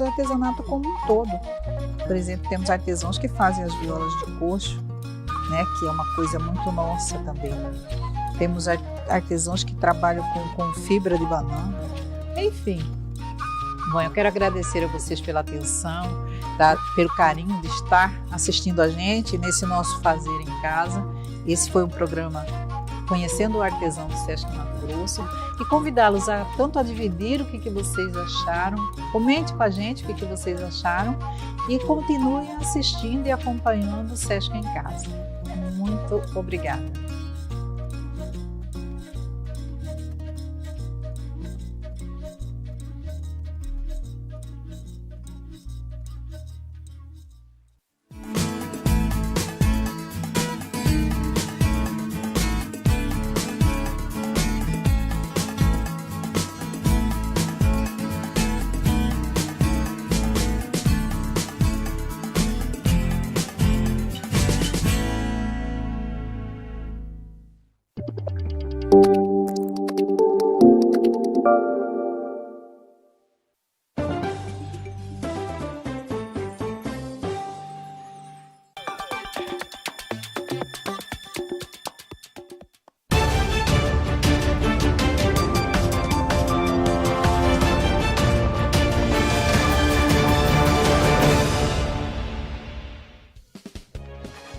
artesanato como um todo. Por exemplo, temos artesãos que fazem as violas de coxo, né, que é uma coisa muito nossa também. Temos artesãos que trabalham com fibra de banana, enfim. Bom, eu quero agradecer a vocês pela atenção, pelo carinho de estar assistindo a gente nesse nosso fazer em casa. Esse foi um programa Conhecendo o Artesão do Sesc Mato Grosso e convidá-los a tanto a dividir o que vocês acharam, comente com a gente o que vocês acharam e continuem assistindo e acompanhando o Sesc em Casa. Muito obrigada.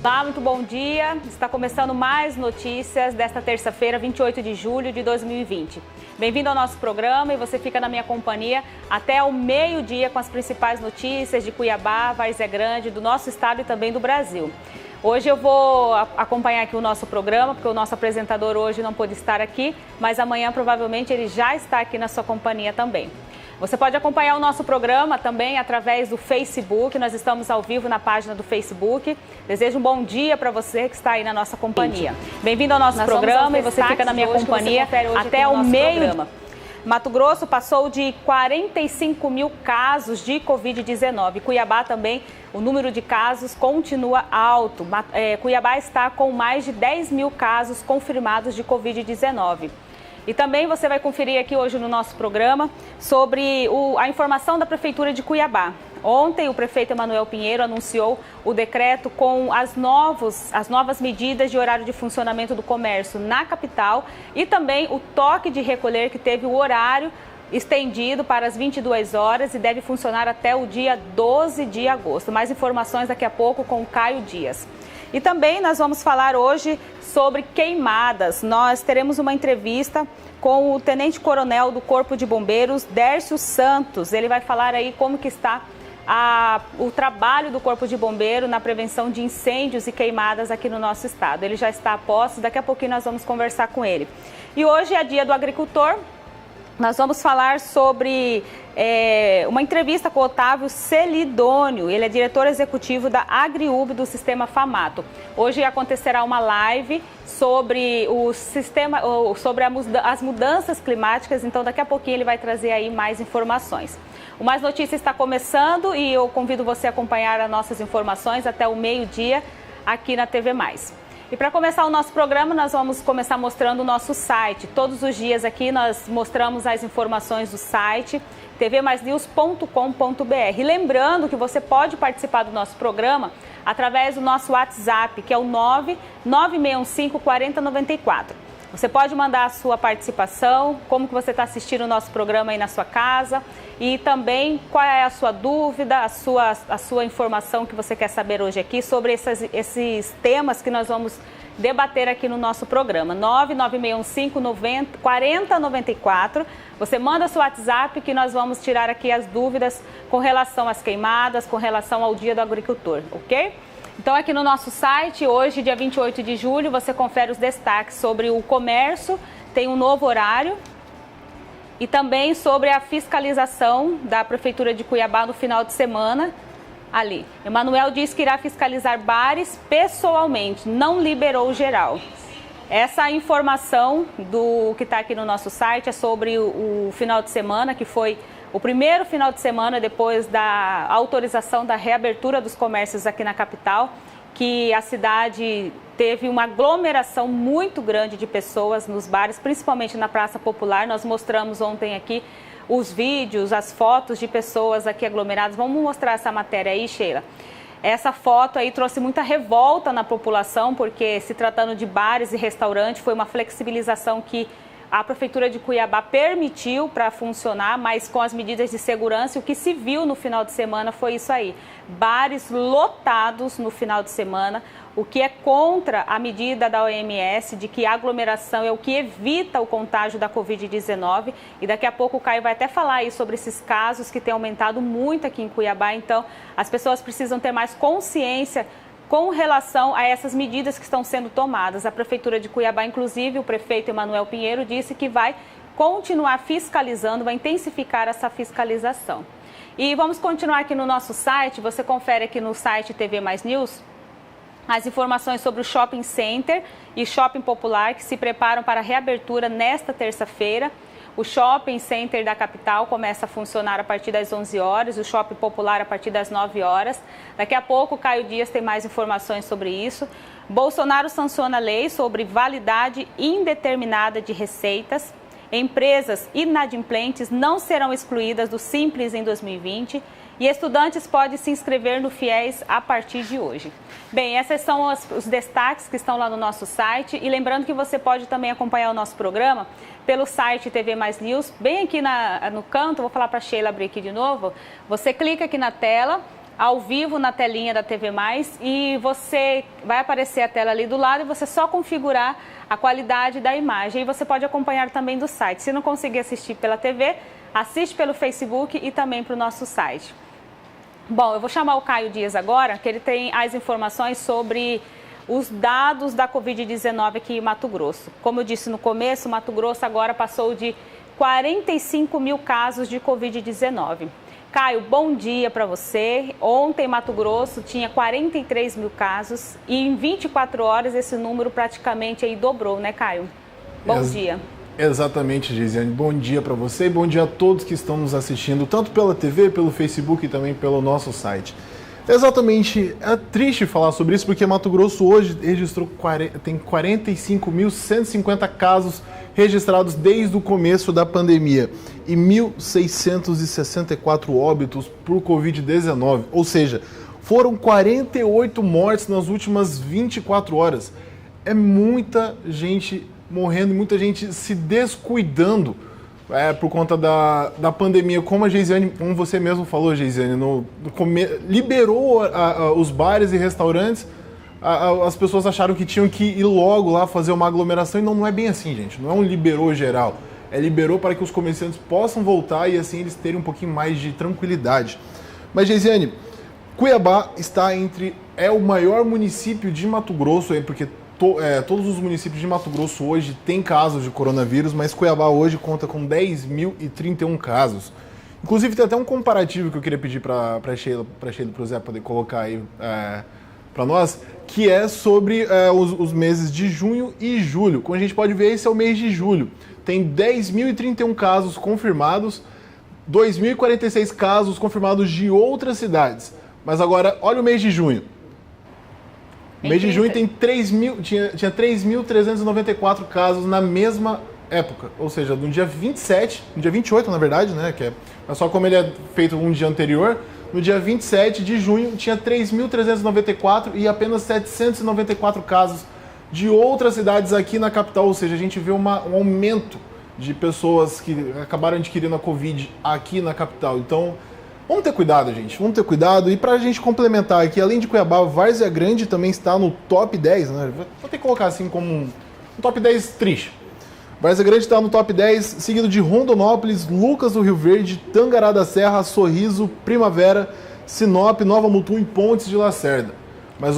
Olá, muito bom dia. Está começando mais notícias desta terça-feira, 28 de julho de 2020. Bem-vindo ao nosso programa e você fica na minha companhia até o meio-dia com as principais notícias de Cuiabá, Várzea Grande, do nosso estado e também do Brasil. Hoje eu vou acompanhar aqui o nosso programa, porque o nosso apresentador hoje não pôde estar aqui, mas amanhã provavelmente ele já está aqui na sua companhia também. Você pode acompanhar o nosso programa também através do Facebook, nós estamos ao vivo na página do Facebook. Desejo um bom dia para você que está aí na nossa companhia. Bem-vindo ao nosso programa e você fica na minha companhia até o meio. Mato Grosso passou de 45 mil casos de Covid-19. Cuiabá também, o número de casos continua alto. Cuiabá está com mais de 10 mil casos confirmados de Covid-19. E também você vai conferir aqui hoje no nosso programa sobre a informação da Prefeitura de Cuiabá. Ontem, o prefeito Emanuel Pinheiro anunciou o decreto com as novas medidas de horário de funcionamento do comércio na capital e também o toque de recolher que teve o horário estendido para as 22 horas e deve funcionar até o dia 12 de agosto. Mais informações daqui a pouco com o Caio Dias. E também nós vamos falar hoje sobre queimadas. Nós teremos uma entrevista com o tenente-coronel do Corpo de Bombeiros, Dércio Santos. Ele vai falar aí como que está o trabalho do Corpo de Bombeiro na prevenção de incêndios e queimadas aqui no nosso estado. Ele já está a posto, daqui a pouquinho nós vamos conversar com ele. E hoje é dia do agricultor. Nós vamos falar sobre uma entrevista com o Otávio Celidônio. Ele é diretor executivo da Agriub do Sistema Famato. Hoje acontecerá uma live sobre as mudanças climáticas, então daqui a pouquinho ele vai trazer aí mais informações. O Mais Notícias está começando e eu convido você a acompanhar as nossas informações até o meio-dia aqui na TV Mais. E para começar o nosso programa, nós vamos começar mostrando o nosso site. Todos os dias aqui nós mostramos as informações do site tvmaisnews.com.br. E lembrando que você pode participar do nosso programa através do nosso WhatsApp, que é o 99615 4094. Você pode mandar a sua participação, como que você está assistindo o nosso programa aí na sua casa e também qual é a sua dúvida, a sua informação que você quer saber hoje aqui sobre esses temas que nós vamos debater aqui no nosso programa. 99615 4094. Você manda seu WhatsApp que nós vamos tirar aqui as dúvidas com relação às queimadas, com relação ao Dia do Agricultor, ok? Então, aqui no nosso site, hoje, dia 28 de julho, você confere os destaques sobre o comércio, tem um novo horário, e também sobre a fiscalização da Prefeitura de Cuiabá no final de semana, ali. Emanuel diz que irá fiscalizar bares pessoalmente, não liberou geral. Essa informação do que está aqui no nosso site é sobre o final de semana, que foi o primeiro final de semana depois da autorização da reabertura dos comércios aqui na capital, que a cidade teve uma aglomeração muito grande de pessoas nos bares, principalmente na Praça Popular. Nós mostramos ontem aqui os vídeos, as fotos de pessoas aqui aglomeradas. Vamos mostrar essa matéria aí, Sheila. Essa foto aí trouxe muita revolta na população, porque se tratando de bares e restaurantes, foi uma flexibilização que a Prefeitura de Cuiabá permitiu para funcionar, mas com as medidas de segurança. O que se viu no final de semana foi isso aí. Bares lotados no final de semana, o que é contra a medida da OMS de que a aglomeração é o que evita o contágio da Covid-19. E daqui a pouco o Caio vai até falar aí sobre esses casos que têm aumentado muito aqui em Cuiabá. Então, as pessoas precisam ter mais consciência com relação a essas medidas que estão sendo tomadas. A Prefeitura de Cuiabá, inclusive, o prefeito Emanuel Pinheiro disse que vai continuar fiscalizando, vai intensificar essa fiscalização. E vamos continuar aqui no nosso site. Você confere aqui no site TV Mais News as informações sobre o Shopping Center e Shopping Popular que se preparam para a reabertura nesta terça-feira. O Shopping Center da capital começa a funcionar a partir das 11 horas, o Shopping Popular a partir das 9 horas. Daqui a pouco o Caio Dias tem mais informações sobre isso. Bolsonaro sanciona a lei sobre validade indeterminada de receitas. Empresas inadimplentes não serão excluídas do Simples em 2020 e estudantes podem se inscrever no FIES a partir de hoje. Bem, esses são os destaques que estão lá no nosso site e lembrando que você pode também acompanhar o nosso programa pelo site TV Mais News, bem aqui no canto. Vou falar para a Sheila abrir aqui de novo. Você clica aqui na tela, ao vivo na telinha da TV Mais e você vai aparecer a tela ali do lado e você só configurar a qualidade da imagem. E você pode acompanhar também do site. Se não conseguir assistir pela TV, assiste pelo Facebook e também para o nosso site. Bom, eu vou chamar o Caio Dias agora, que ele tem as informações sobre os dados da Covid-19 aqui em Mato Grosso. Como eu disse no começo, Mato Grosso agora passou de 45 mil casos de Covid-19. Caio, bom dia para você. Ontem, Mato Grosso tinha 43 mil casos e em 24 horas esse número praticamente aí dobrou, né, Caio? Bom dia. Exatamente, Geisiane. Bom dia para você e bom dia a todos que estão nos assistindo, tanto pela TV, pelo Facebook e também pelo nosso site. Exatamente, é triste falar sobre isso porque Mato Grosso hoje tem 45.150 casos registrados desde o começo da pandemia e 1.664 óbitos por Covid-19, ou seja, foram 48 mortes nas últimas 24 horas. É muita gente morrendo, muita gente se descuidando por conta da pandemia. Como a Geisiane, como você mesmo falou, Geisiane, liberou os bares e restaurantes, as pessoas acharam que tinham que ir logo lá fazer uma aglomeração e não é bem assim, gente. Não é um liberou geral, é liberou para que os comerciantes possam voltar e assim eles terem um pouquinho mais de tranquilidade. Mas, Geisiane, Cuiabá é o maior município de Mato Grosso, porque todos os municípios de Mato Grosso hoje têm casos de coronavírus, mas Cuiabá hoje conta com 10.031 casos. Inclusive tem até um comparativo que eu queria pedir para a Sheila e para o Zé poder colocar aí para nós, que é sobre os meses de junho e julho. Como a gente pode ver, esse é o mês de julho. Tem 10.031 casos confirmados, 2.046 casos confirmados de outras cidades. Mas agora, olha o mês de junho. No mês de junho tinha 3.394 casos na mesma época, ou seja, no dia 27, no dia 28 na verdade, né, mas só como ele é feito um dia anterior, no dia 27 de junho tinha 3.394 e apenas 794 casos de outras cidades aqui na capital, ou seja, a gente vê um aumento de pessoas que acabaram adquirindo a Covid aqui na capital. Então, vamos ter cuidado, gente. Vamos ter cuidado. E para a gente complementar aqui, além de Cuiabá, Várzea Grande também está no top 10, né? Vou ter que colocar assim como um top 10 triste. Várzea Grande está no top 10, seguido de Rondonópolis, Lucas do Rio Verde, Tangará da Serra, Sorriso, Primavera, Sinop, Nova Mutum e Pontes de Lacerda. Mas,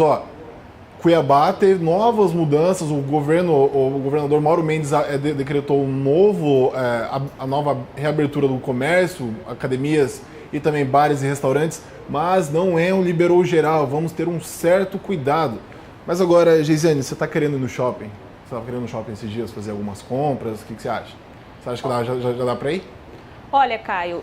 Cuiabá teve novas mudanças, o governador Mauro Mendes decretou a nova reabertura do comércio, academias e também bares e restaurantes, mas não é um liberou geral, vamos ter um certo cuidado. Mas agora, Geisiane, você está querendo ir no shopping? Você estava querendo ir no shopping esses dias fazer algumas compras, o que você acha? Você acha que já dá para ir? Olha, Caio,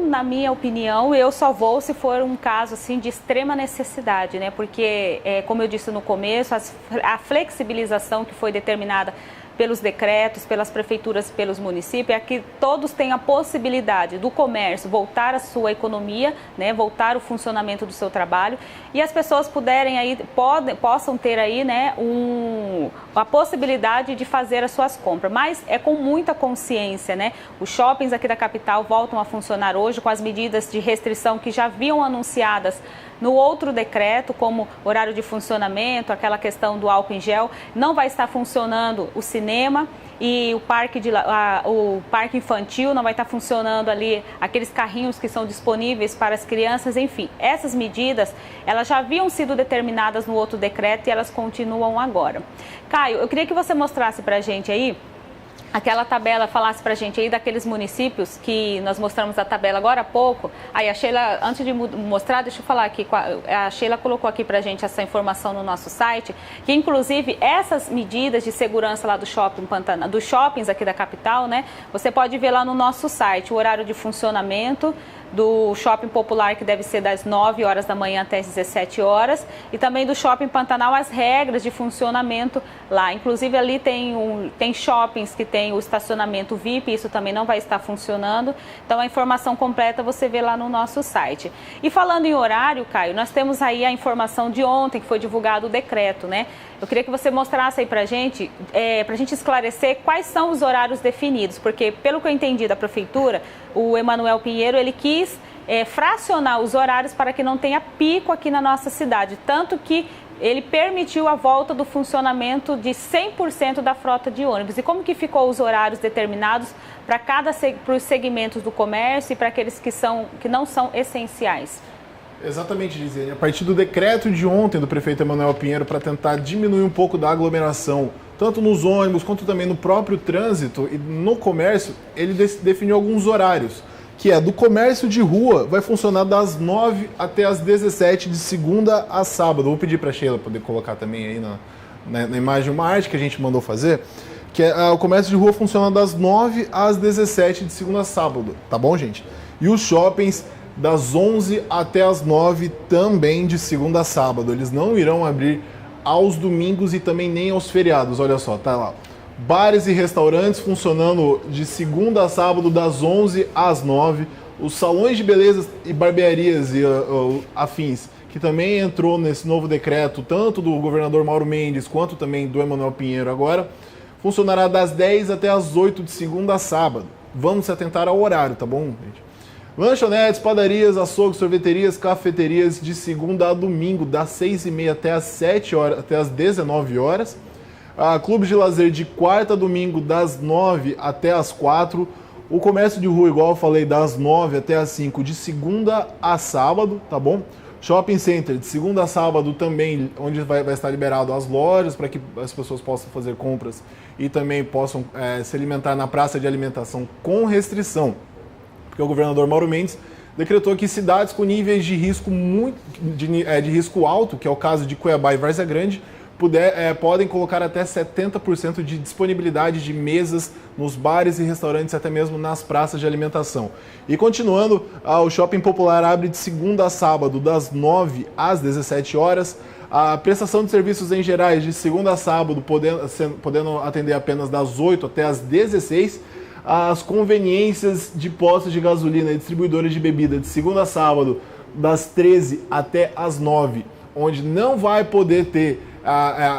na minha opinião, eu só vou se for um caso assim de extrema necessidade, né? Porque, como eu disse no começo, a flexibilização que foi determinada pelos decretos, pelas prefeituras e pelos municípios, é que todos tenham a possibilidade do comércio voltar à sua economia, né, voltar o funcionamento do seu trabalho, e as pessoas possam ter aí, né, a possibilidade de fazer as suas compras, mas é com muita consciência, né? Os shoppings aqui da capital voltam a funcionar hoje com as medidas de restrição que já haviam anunciadas no outro decreto, como horário de funcionamento, aquela questão do álcool em gel. Não vai estar funcionando o cinema e o parque infantil, não vai estar funcionando ali aqueles carrinhos que são disponíveis para as crianças, enfim. Essas medidas, elas já haviam sido determinadas no outro decreto e elas continuam agora. Caio, eu queria que você mostrasse para a gente aí aquela tabela, falasse pra gente aí daqueles municípios que nós mostramos a tabela agora há pouco. Aí a Sheila, antes de mostrar, deixa eu falar aqui, a Sheila colocou aqui pra gente essa informação no nosso site, que inclusive essas medidas de segurança lá do shopping Pantanal, dos shoppings aqui da capital, né? Você pode ver lá no nosso site o horário de funcionamento do Shopping Popular, que deve ser das 9 horas da manhã até as 17 horas, e também do Shopping Pantanal, as regras de funcionamento lá. Inclusive ali tem shoppings que tem o estacionamento VIP, isso também não vai estar funcionando. Então a informação completa você vê lá no nosso site. E falando em horário, Caio, nós temos aí a informação de ontem, que foi divulgado o decreto, né? Eu queria que você mostrasse aí pra gente esclarecer quais são os horários definidos, porque pelo que eu entendi da prefeitura, o Emanuel Pinheiro, ele quis fracionar os horários para que não tenha pico aqui na nossa cidade, tanto que ele permitiu a volta do funcionamento de 100% da frota de ônibus. E como que ficou os horários determinados para os segmentos do comércio e para aqueles que não são essenciais? Exatamente, Gisele. A partir do decreto de ontem do prefeito Emanuel Pinheiro para tentar diminuir um pouco da aglomeração, tanto nos ônibus quanto também no próprio trânsito e no comércio, ele definiu alguns horários, que é do comércio de rua, vai funcionar das 9 até as 17, de segunda a sábado. Vou pedir para a Sheila poder colocar também aí na imagem uma arte que a gente mandou fazer, que é o comércio de rua funciona das 9 às 17, de segunda a sábado, tá bom, gente? E os shoppings das 11 até as 9, também de segunda a sábado. Eles não irão abrir aos domingos e também nem aos feriados, olha só, tá lá. Bares e restaurantes funcionando de segunda a sábado, das 11 às 9. Os salões de beleza e barbearias e afins, que também entrou nesse novo decreto, tanto do governador Mauro Mendes quanto também do Emanuel Pinheiro agora, funcionará das 10 até as 8 de segunda a sábado. Vamos se atentar ao horário, tá bom, gente? Lanchonetes, padarias, açougues, sorveterias, cafeterias de segunda a domingo, das 6h30 até as 7 horas, até as 19 horas. Clubes de lazer de quarta a domingo, das 9 até as 4. O comércio de rua, igual eu falei, das 9 até as 5, de segunda a sábado, tá bom? Shopping Center, de segunda a sábado também, onde vai estar liberado as lojas para que as pessoas possam fazer compras e também possam se alimentar na praça de alimentação com restrição. Porque o governador Mauro Mendes decretou que cidades com níveis de risco de risco alto, que é o caso de Cuiabá e Várzea Grande, podem colocar até 70% de disponibilidade de mesas nos bares e restaurantes, até mesmo nas praças de alimentação. E continuando, o Shopping Popular abre de segunda a sábado, das 9 às 17 horas. A prestação de serviços em gerais, de segunda a sábado, podendo atender apenas das 8 até as 16. As conveniências de postos de gasolina e distribuidores de bebida, de segunda a sábado, das 13 até as 9, onde não vai poder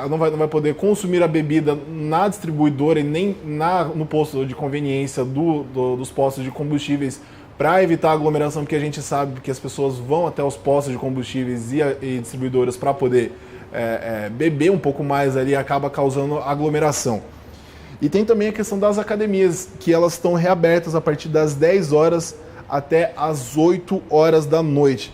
não vai poder consumir a bebida na distribuidora e nem no posto de conveniência dos postos de combustíveis, para evitar a aglomeração, porque a gente sabe que as pessoas vão até os postos de combustíveis e distribuidoras para poder beber um pouco mais ali, acaba causando aglomeração. E tem também a questão das academias, que elas estão reabertas a partir das 10 horas até as 8 horas da noite.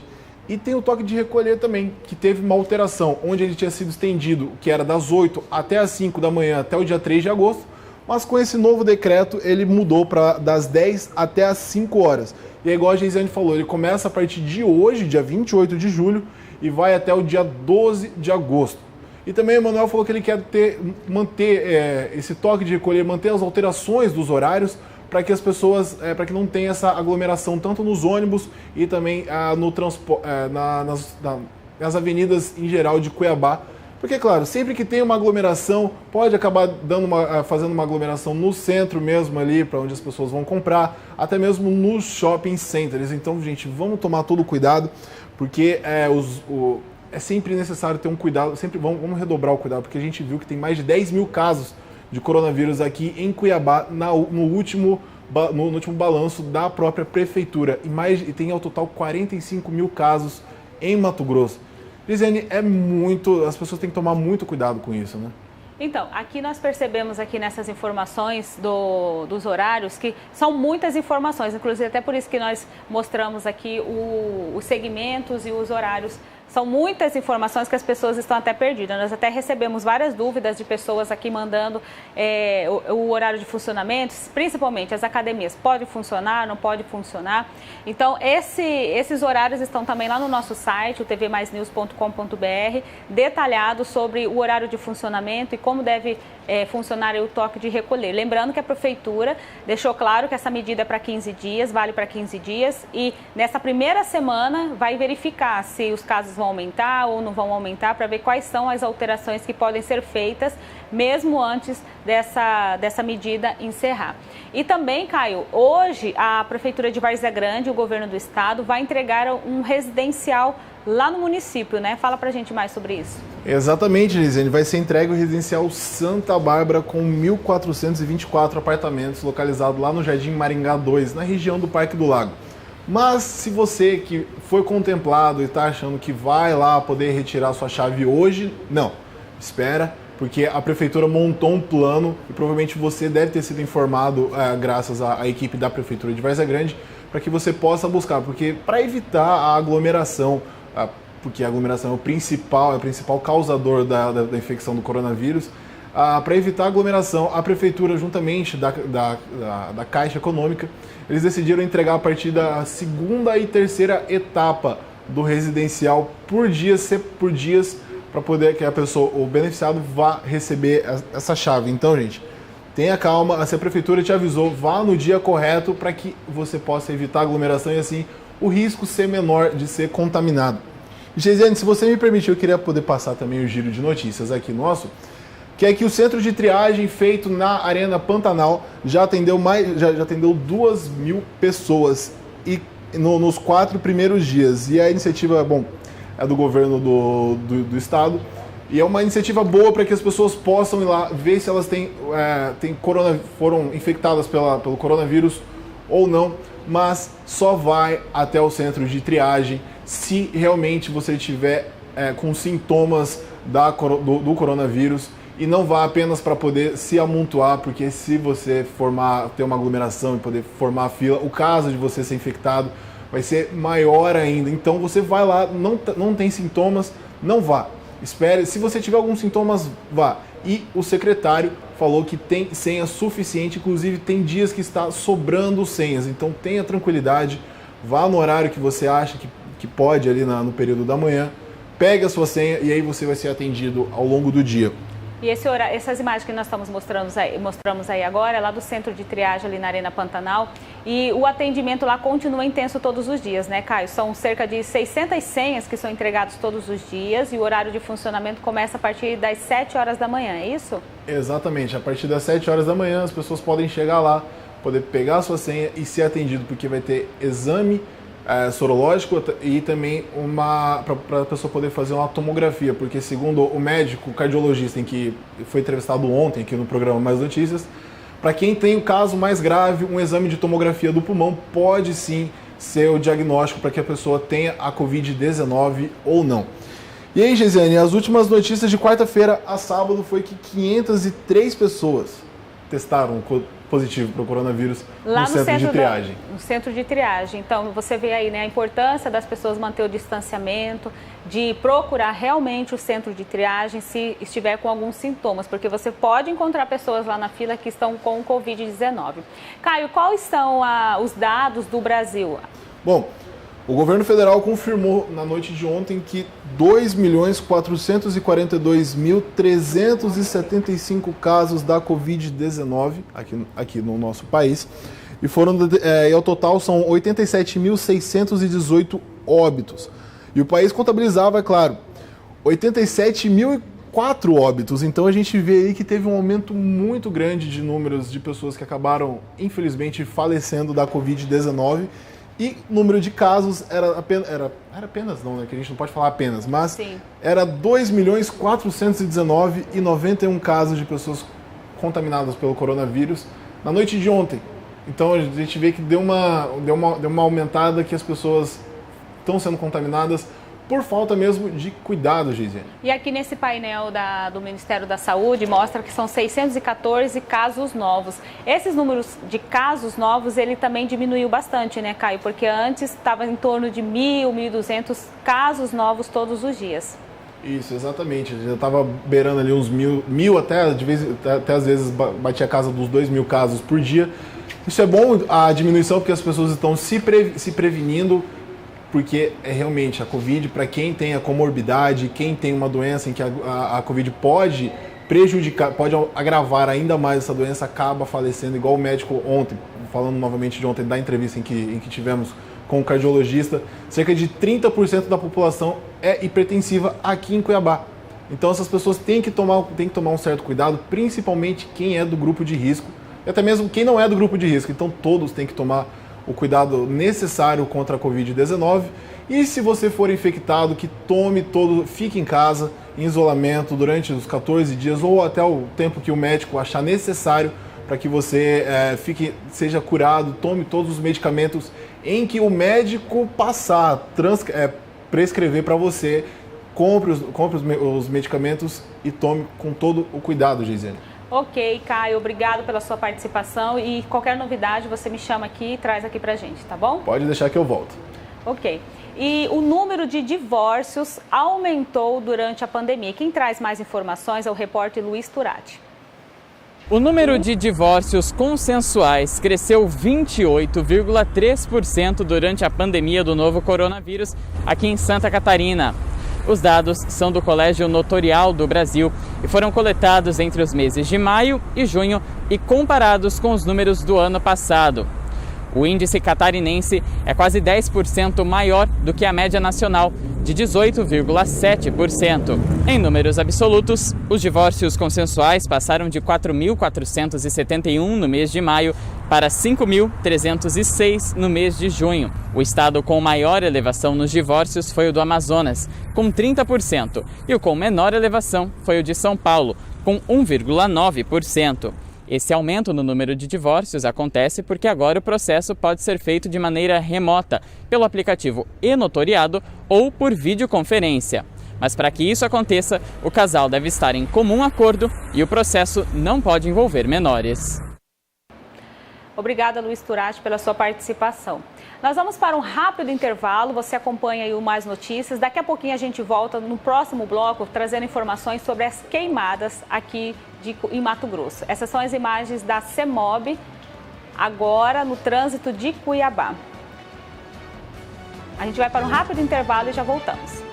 E tem o toque de recolher também, que teve uma alteração, onde ele tinha sido estendido, que era das 8 até as 5 da manhã, até o dia 3 de agosto, mas com esse novo decreto ele mudou para das 10 até as 5 horas. E é igual a Geisiane falou, ele começa a partir de hoje, dia 28 de julho, e vai até o dia 12 de agosto. E também o Emanuel falou que ele quer manter esse toque de recolher, manter as alterações dos horários, para que as pessoas, para que não tenha essa aglomeração tanto nos ônibus e também no transporte, nas avenidas em geral de Cuiabá, Porque, claro, sempre que tem uma aglomeração, pode acabar fazendo uma aglomeração no centro mesmo ali, para onde as pessoas vão comprar, até mesmo nos shopping centers. Então, gente, vamos tomar todo o cuidado, porque é sempre necessário ter um cuidado, sempre vamos redobrar o cuidado, porque a gente viu que tem mais de 10 mil casos de coronavírus aqui em Cuiabá no último balanço da própria prefeitura. E tem ao total 45 mil casos em Mato Grosso. Lisiane, as pessoas têm que tomar muito cuidado com isso, né? Então, aqui nós percebemos aqui nessas informações dos horários que são muitas informações, inclusive até por isso que nós mostramos aqui os segmentos e os horários. São muitas informações que as pessoas estão até perdidas. Nós até recebemos várias dúvidas de pessoas aqui mandando o horário de funcionamento, principalmente as academias. Pode funcionar, não pode funcionar? Então, esses horários estão também lá no nosso site, o tvmaisnews.com.br, detalhado sobre o horário de funcionamento e como deve funcionar o toque de recolher. Lembrando que a prefeitura deixou claro que essa medida é para 15 dias, vale para 15 dias e nessa primeira semana vai verificar se os casos vão aumentar ou não vão aumentar para ver quais são as alterações que podem ser feitas mesmo antes dessa medida encerrar. E também, Caio, hoje a Prefeitura de Várzea Grande, o governo do estado, vai entregar um residencial lá no município, né? Fala pra gente mais sobre isso. Exatamente, Lisiane. Vai ser entregue o residencial Santa Bárbara com 1.424 apartamentos localizados lá no Jardim Maringá 2, na região do Parque do Lago. Mas se você que foi contemplado e está achando que vai lá poder retirar sua chave hoje, não, espera, porque a prefeitura montou um plano e provavelmente você deve ter sido informado graças à equipe da Prefeitura de Várzea Grande para que você possa buscar, porque para evitar a aglomeração, porque a aglomeração é o principal causador da infecção do coronavírus, para evitar a aglomeração, a Prefeitura, juntamente da Caixa Econômica, eles decidiram entregar a partir da segunda e terceira etapa do residencial por dias, para poder que o beneficiado vá receber essa chave. Então, gente, tenha calma, se a Prefeitura te avisou, vá no dia correto para que você possa evitar a aglomeração e assim o risco ser menor de ser contaminado. Geisiane, se você me permitir, eu queria poder passar também o giro de notícias aqui nosso, que é que o centro de triagem feito na Arena Pantanal já atendeu 2.000 pessoas nos 4 primeiros dias. E a iniciativa, é do governo do estado e é uma iniciativa boa para que as pessoas possam ir lá ver se elas foram infectadas pelo coronavírus ou não, mas só vai até o centro de triagem se realmente você estiver com sintomas do coronavírus. E não vá apenas para poder se amontoar, porque se você ter uma aglomeração e poder formar a fila, o caso de você ser infectado vai ser maior ainda. Então você vai lá, não tem sintomas, não vá. Espere, se você tiver alguns sintomas, vá. E o secretário falou que tem senha suficiente, inclusive tem dias que está sobrando senhas. Então tenha tranquilidade, vá no horário que você acha que pode ali no período da manhã, pegue a sua senha e aí você vai ser atendido ao longo do dia. E essas imagens que nós mostramos aí agora é lá do centro de triagem ali na Arena Pantanal e o atendimento lá continua intenso todos os dias, né, Caio? São cerca de 600 senhas que são entregadas todos os dias e o horário de funcionamento começa a partir das 7 horas da manhã, é isso? Exatamente, a partir das 7 horas da manhã as pessoas podem chegar lá, poder pegar a sua senha e ser atendido, porque vai ter exame sorológico e também para a pessoa poder fazer uma tomografia, porque segundo o médico, o cardiologista, em que foi entrevistado ontem aqui no programa Mais Notícias, para quem tem o caso mais grave, um exame de tomografia do pulmão pode sim ser o diagnóstico para que a pessoa tenha a Covid-19 ou não. E aí, Geisiane, as últimas notícias de quarta-feira a sábado foi que 503 pessoas testaram positivo para o coronavírus lá no centro de triagem. No centro de triagem. Então, você vê aí, né, a importância das pessoas manter o distanciamento, de procurar realmente o centro de triagem se estiver com alguns sintomas, porque você pode encontrar pessoas lá na fila que estão com o Covid-19. Caio, quais são os dados do Brasil? Bom, o governo federal confirmou na noite de ontem que 2.442.375 casos da Covid-19 aqui no nosso país. E ao total são 87.618 óbitos. E o país contabilizava, é claro, 87.000 4 óbitos. Então a gente vê aí que teve um aumento muito grande de números de pessoas que acabaram, infelizmente, falecendo da Covid-19. E o número de casos era apenas não, né? Que a gente não pode falar apenas, mas Sim. era 2.419.091 casos de pessoas contaminadas pelo coronavírus na noite de ontem. Então a gente vê que deu uma aumentada, que as pessoas estão sendo contaminadas por falta mesmo de cuidado, Geisiane. E aqui nesse painel do Ministério da Saúde mostra que são 614 casos novos. Esses números de casos novos, ele também diminuiu bastante, né, Caio? Porque antes estava em torno de 1.000, 1.200 casos novos todos os dias. Isso, exatamente. Já estava beirando ali uns mil até às vezes batia a casa dos 2.000 casos por dia. Isso é bom, a diminuição, porque as pessoas estão se prevenindo, porque realmente a Covid, para quem tem a comorbidade, quem tem uma doença em que a Covid pode prejudicar, pode agravar ainda mais essa doença, acaba falecendo, igual o médico ontem, falando novamente de ontem, da entrevista em que tivemos com o cardiologista, cerca de 30% da população é hipertensiva aqui em Cuiabá. Então essas pessoas têm que tomar um certo cuidado, principalmente quem é do grupo de risco, e até mesmo quem não é do grupo de risco. Então todos têm que tomar o cuidado necessário contra a Covid-19. E se você for infectado, fique em casa, em isolamento durante os 14 dias ou até o tempo que o médico achar necessário para que você seja curado, tome todos os medicamentos em que o médico prescrever para você, compre os medicamentos e tome com todo o cuidado, Geisiane. Ok, Caio, obrigado pela sua participação e qualquer novidade você me chama aqui e traz aqui pra gente, tá bom? Pode deixar que eu volto. Ok. E o número de divórcios aumentou durante a pandemia. Quem traz mais informações é o repórter Luiz Turati. O número de divórcios consensuais cresceu 28,3% durante a pandemia do novo coronavírus aqui em Santa Catarina. Os dados são do Colégio Notorial do Brasil e foram coletados entre os meses de maio e junho e comparados com os números do ano passado. O índice catarinense é quase 10% maior do que a média nacional, de 18,7%. Em números absolutos, os divórcios consensuais passaram de 4.471 no mês de maio para 5.306 no mês de junho. O estado com maior elevação nos divórcios foi o do Amazonas, com 30%, e o com menor elevação foi o de São Paulo, com 1,9%. Esse aumento no número de divórcios acontece porque agora o processo pode ser feito de maneira remota, pelo aplicativo e-Notoriado ou por videoconferência. Mas para que isso aconteça, o casal deve estar em comum acordo e o processo não pode envolver menores. Obrigada, Luiz Turati, pela sua participação. Nós vamos para um rápido intervalo, você acompanha aí o Mais Notícias. Daqui a pouquinho a gente volta no próximo bloco trazendo informações sobre as queimadas aqui em Mato Grosso. Essas são as imagens da CEMOB, agora no trânsito de Cuiabá. A gente vai para um rápido intervalo e já voltamos.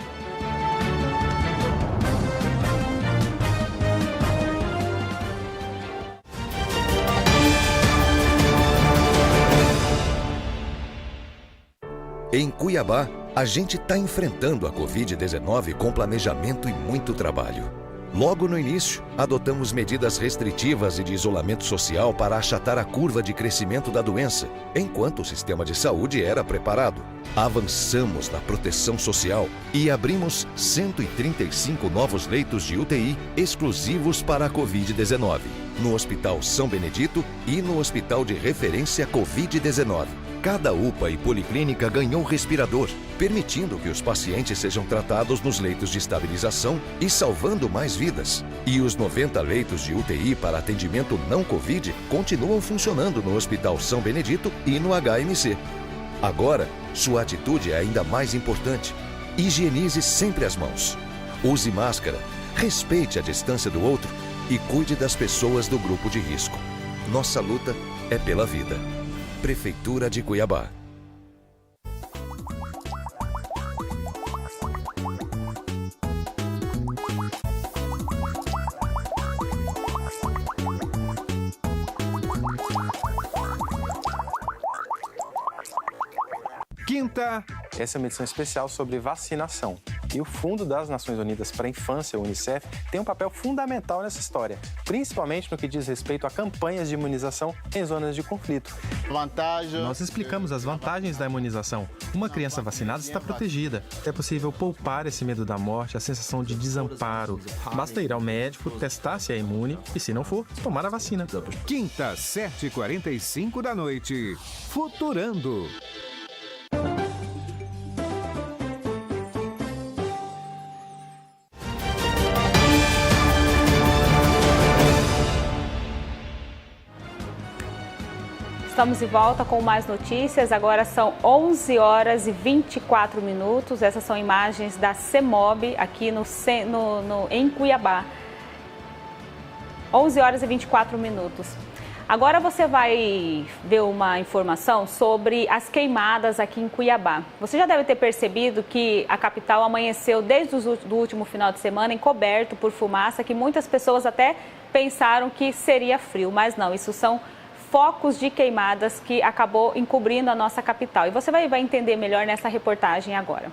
Em Cuiabá, a gente está enfrentando a Covid-19 com planejamento e muito trabalho. Logo no início, adotamos medidas restritivas e de isolamento social para achatar a curva de crescimento da doença, enquanto o sistema de saúde era preparado. Avançamos na proteção social e abrimos 135 novos leitos de UTI exclusivos para a Covid-19, no Hospital São Benedito e no Hospital de Referência Covid-19. Cada UPA e policlínica ganhou respirador, permitindo que os pacientes sejam tratados nos leitos de estabilização e salvando mais vidas. E os 90 leitos de UTI para atendimento não Covid continuam funcionando no Hospital São Benedito e no HMC. Agora, sua atitude é ainda mais importante. Higienize sempre as mãos. Use máscara, respeite a distância do outro e cuide das pessoas do grupo de risco. Nossa luta é pela vida. Prefeitura de Cuiabá. Quinta, essa é uma edição especial sobre vacinação. E o Fundo das Nações Unidas para a Infância, o UNICEF, tem um papel fundamental nessa história, principalmente no que diz respeito a campanhas de imunização em zonas de conflito. Nós explicamos as vantagens da imunização. Uma criança vacinada está protegida. É possível poupar esse medo da morte, a sensação de desamparo. Basta ir ao médico, testar se é imune e, se não for, tomar a vacina. Quinta, 7h45 da noite. Futurando. Estamos de volta com mais notícias. Agora são 11 horas e 24 minutos. Essas são imagens da CEMOB aqui em Cuiabá. 11 horas e 24 minutos. Agora você vai ver uma informação sobre as queimadas aqui em Cuiabá. Você já deve ter percebido que a capital amanheceu desde o último final de semana encoberto por fumaça, que muitas pessoas até pensaram que seria frio, mas não, isso são focos de queimadas que acabou encobrindo a nossa capital. E você vai entender melhor nessa reportagem agora.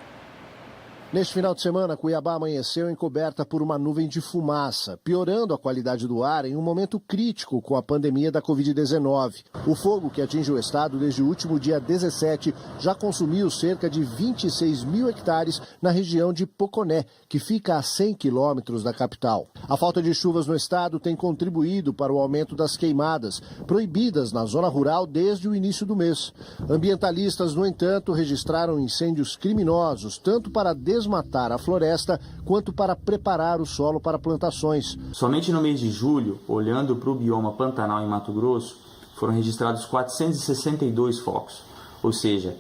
Neste final de semana, Cuiabá amanheceu encoberta por uma nuvem de fumaça, piorando a qualidade do ar em um momento crítico com a pandemia da Covid-19. O fogo, que atinge o estado desde o último dia 17, já consumiu cerca de 26 mil hectares na região de Poconé, que fica a 100 quilômetros da capital. A falta de chuvas no estado tem contribuído para o aumento das queimadas, proibidas na zona rural desde o início do mês. Ambientalistas, no entanto, registraram incêndios criminosos, tanto para desmatar a floresta, quanto para preparar o solo para plantações. Somente no mês de julho, olhando para o bioma Pantanal em Mato Grosso, foram registrados 462 focos. Ou seja,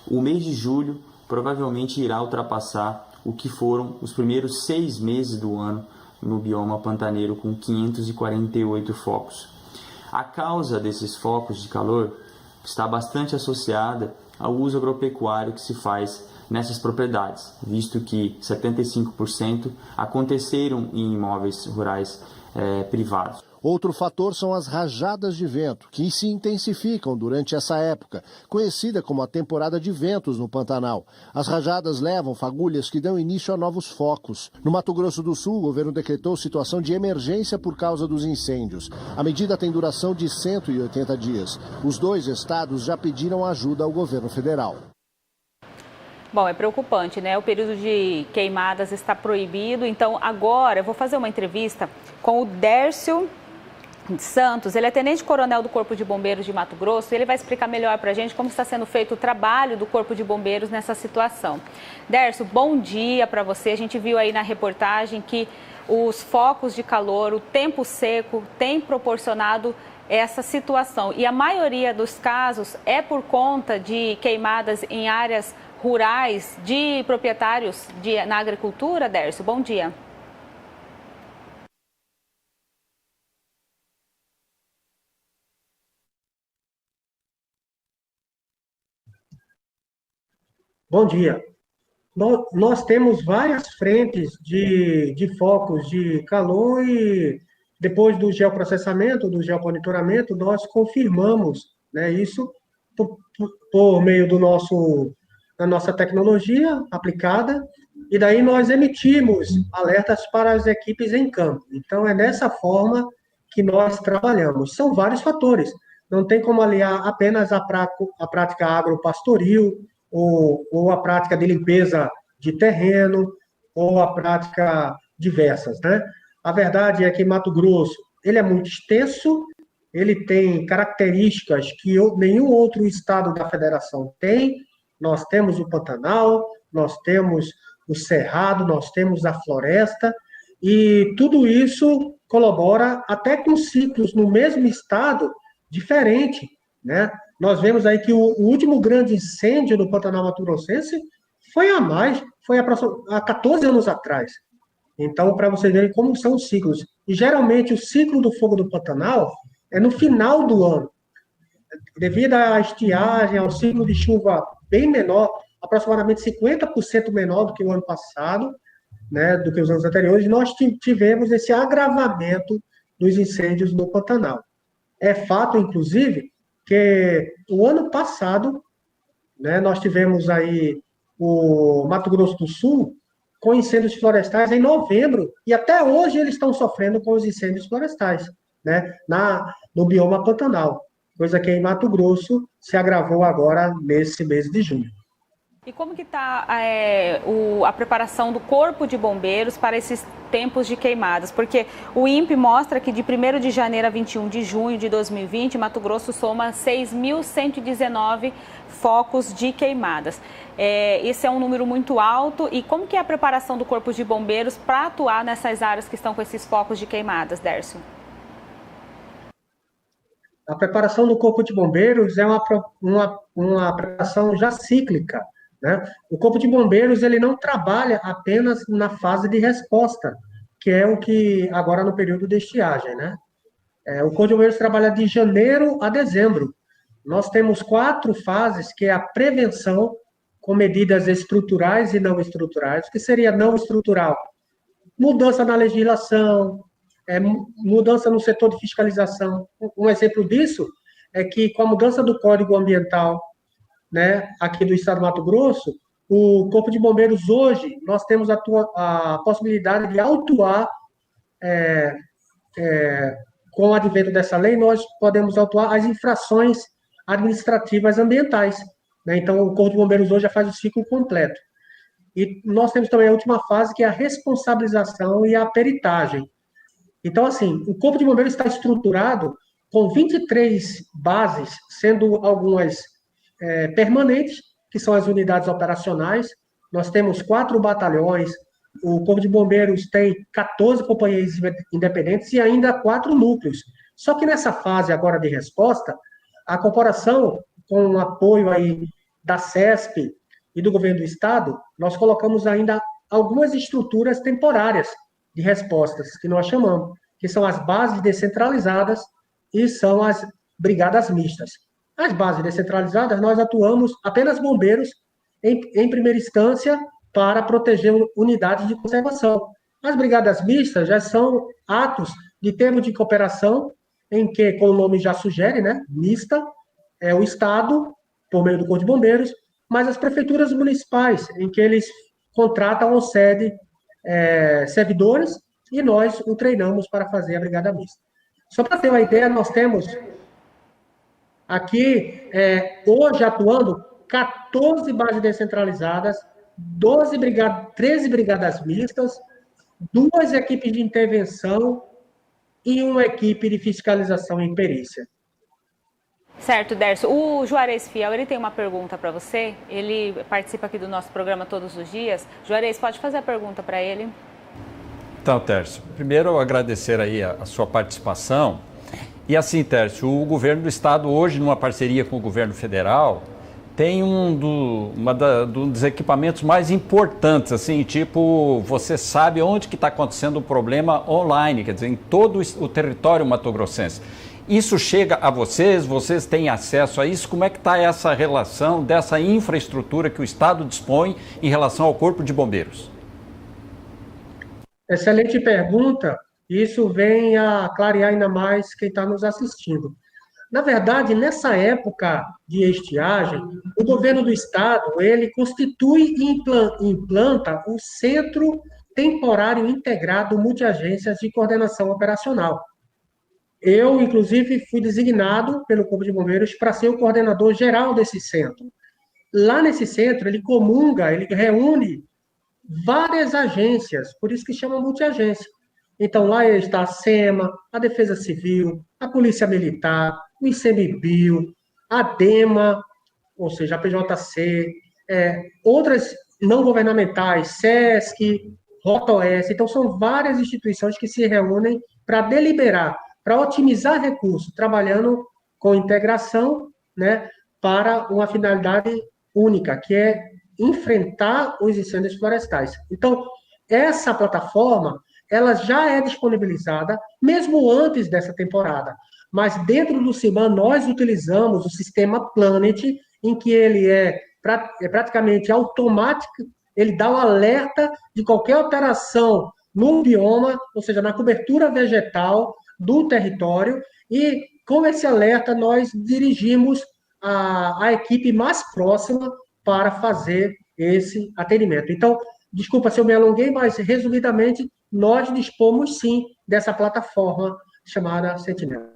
o mês de julho provavelmente irá ultrapassar o que foram os primeiros 6 meses do ano no bioma pantaneiro, com 548 focos. A causa desses focos de calor está bastante associada ao uso agropecuário que se faz nessas propriedades, visto que 75% aconteceram em imóveis rurais privados. Outro fator são as rajadas de vento, que se intensificam durante essa época, conhecida como a temporada de ventos no Pantanal. As rajadas levam fagulhas que dão início a novos focos. No Mato Grosso do Sul, o governo decretou situação de emergência por causa dos incêndios. A medida tem duração de 180 dias. Os 2 estados já pediram ajuda ao governo federal. Bom, é preocupante, né? O período de queimadas está proibido. Então, agora eu vou fazer uma entrevista com o Dércio Santos. Ele é tenente-coronel do Corpo de Bombeiros de Mato Grosso e ele vai explicar melhor para a gente como está sendo feito o trabalho do Corpo de Bombeiros nessa situação. Dércio, bom dia para você. A gente viu aí na reportagem que os focos de calor, o tempo seco tem proporcionado essa situação. E a maioria dos casos é por conta de queimadas em áreas rurais de proprietários na agricultura. Dércio, bom dia. Bom dia. Nós temos várias frentes de focos de calor e depois do geoprocessamento, do geomonitoramento, nós confirmamos, né, isso por meio da nossa tecnologia aplicada, e daí nós emitimos alertas para as equipes em campo. Então, é dessa forma que nós trabalhamos. São vários fatores. Não tem como aliar apenas a prática agropastoril, ou a prática de limpeza de terreno, ou a prática diversas, né? A verdade é que Mato Grosso, ele é muito extenso, ele tem características que nenhum outro estado da federação tem. Nós temos o Pantanal, nós temos o Cerrado, nós temos a floresta, e tudo isso colabora até com ciclos no mesmo estado diferente, né? Nós vemos aí que o último grande incêndio no Pantanal Mato Grossense foi há 14 anos atrás. Então, para vocês verem como são os ciclos. E, geralmente, o ciclo do fogo do Pantanal é no final do ano. Devido à estiagem, ao ciclo de chuva bem menor, aproximadamente 50% menor do que o ano passado, né, do que os anos anteriores, nós tivemos esse agravamento dos incêndios no Pantanal. É fato, inclusive, que o ano passado, né, nós tivemos aí o Mato Grosso do Sul com incêndios florestais em novembro, e até hoje eles estão sofrendo com os incêndios florestais, né, no bioma Pantanal, coisa que em Mato Grosso se agravou agora nesse mês de junho. E como que está a preparação do Corpo de Bombeiros para esses tempos de queimadas? Porque o INPE mostra que de 1º de janeiro a 21 de junho de 2020, Mato Grosso soma 6.119 focos de queimadas. Esse é um número muito alto. E como que é a preparação do Corpo de Bombeiros para atuar nessas áreas que estão com esses focos de queimadas, Dércio? A preparação do Corpo de Bombeiros é uma preparação já cíclica, né? O Corpo de Bombeiros ele não trabalha apenas na fase de resposta, que é o que agora no período de estiagem, né? O Corpo de Bombeiros trabalha de janeiro a dezembro. Nós temos 4 fases, que é a prevenção, com medidas estruturais e não estruturais. O que seria não estrutural? Mudança na legislação, mudança no setor de fiscalização. Um exemplo disso é que, com a mudança do Código Ambiental, né, aqui do estado do Mato Grosso, o Corpo de Bombeiros hoje, nós temos a possibilidade de autuar, com o advento dessa lei, nós podemos autuar as infrações administrativas ambientais, né? Então, o Corpo de Bombeiros hoje já faz o ciclo completo. E nós temos também a última fase, que é a responsabilização e a peritagem. Então, assim, o Corpo de Bombeiros está estruturado com 23 bases, sendo algumas permanentes, que são as unidades operacionais. Nós temos 4 batalhões, o Corpo de Bombeiros tem 14 companhias independentes e ainda 4 núcleos. Só que nessa fase agora de resposta, a corporação, com o apoio aí da CESP e do governo do estado, nós colocamos ainda algumas estruturas temporárias de respostas, que nós chamamos, que são as bases descentralizadas e são as brigadas mistas. As bases descentralizadas, nós atuamos apenas bombeiros, em primeira instância, para proteger unidades de conservação. As brigadas mistas já são atos de termo de cooperação, em que, como o nome já sugere, né, mista, é o Estado, por meio do Corpo de Bombeiros, mas as prefeituras municipais, em que eles contratam ou cedem servidores, e nós o treinamos para fazer a brigada mista. Só para ter uma ideia, nós temos aqui, hoje, atuando 14 bases descentralizadas, 13 brigadas mistas, 2 equipes de intervenção e uma equipe de fiscalização e perícia. Certo, Dércio. O Juarez Fiel, ele tem uma pergunta para você. Ele participa aqui do nosso programa todos os dias. Juarez, pode fazer a pergunta para ele? Então, Tércio, primeiro eu agradecer aí a sua participação. E assim, Tércio, o governo do estado hoje, numa parceria com o governo federal, tem um dos equipamentos mais importantes, assim, tipo, você sabe onde que está acontecendo o problema online, quer dizer, em todo o território mato-grossense. Isso chega a vocês têm acesso a isso? Como é que está essa relação dessa infraestrutura que o estado dispõe em relação ao Corpo de Bombeiros? Excelente pergunta. Isso vem a clarear ainda mais quem está nos assistindo. Na verdade, nessa época de estiagem, o governo do estado, ele constitui e implanta o Centro Temporário Integrado Multiagências de Coordenação Operacional. Eu, inclusive, fui designado pelo Corpo de Bombeiros para ser o coordenador geral desse centro. Lá nesse centro, ele reúne várias agências, por isso que chama multiagência. Então, lá está a SEMA, a Defesa Civil, a Polícia Militar, o ICMBio, a DEMA, ou seja, a PJC, outras não governamentais, SESC, ROTOS. Então, são várias instituições que se reúnem para deliberar, para otimizar recursos, trabalhando com integração, né, para uma finalidade única, que é enfrentar os incêndios florestais. Então, essa plataforma, ela já é disponibilizada, mesmo antes dessa temporada. Mas dentro do CIMAN, nós utilizamos o sistema Planet, em que ele é praticamente automático, ele dá o alerta de qualquer alteração no bioma, ou seja, na cobertura vegetal do território, e com esse alerta nós dirigimos a equipe mais próxima para fazer esse atendimento. Então, desculpa se eu me alonguei, mas, resumidamente, nós dispomos, sim, dessa plataforma chamada Sentinela.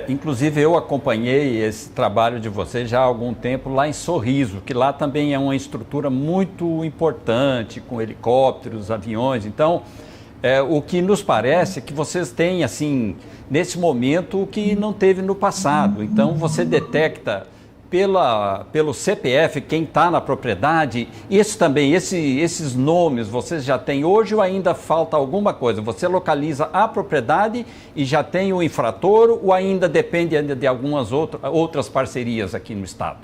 Inclusive eu acompanhei esse trabalho de vocês já há algum tempo lá em Sorriso, que lá também é uma estrutura muito importante, com helicópteros, aviões. Então, o que nos parece é que vocês têm, assim, nesse momento, o que não teve no passado. Então, você detecta pelo CPF quem está na propriedade. Isso também, esses nomes vocês já têm hoje ou ainda falta alguma coisa? Você localiza a propriedade e já tem o infrator ou ainda depende de algumas outras parcerias aqui no estado?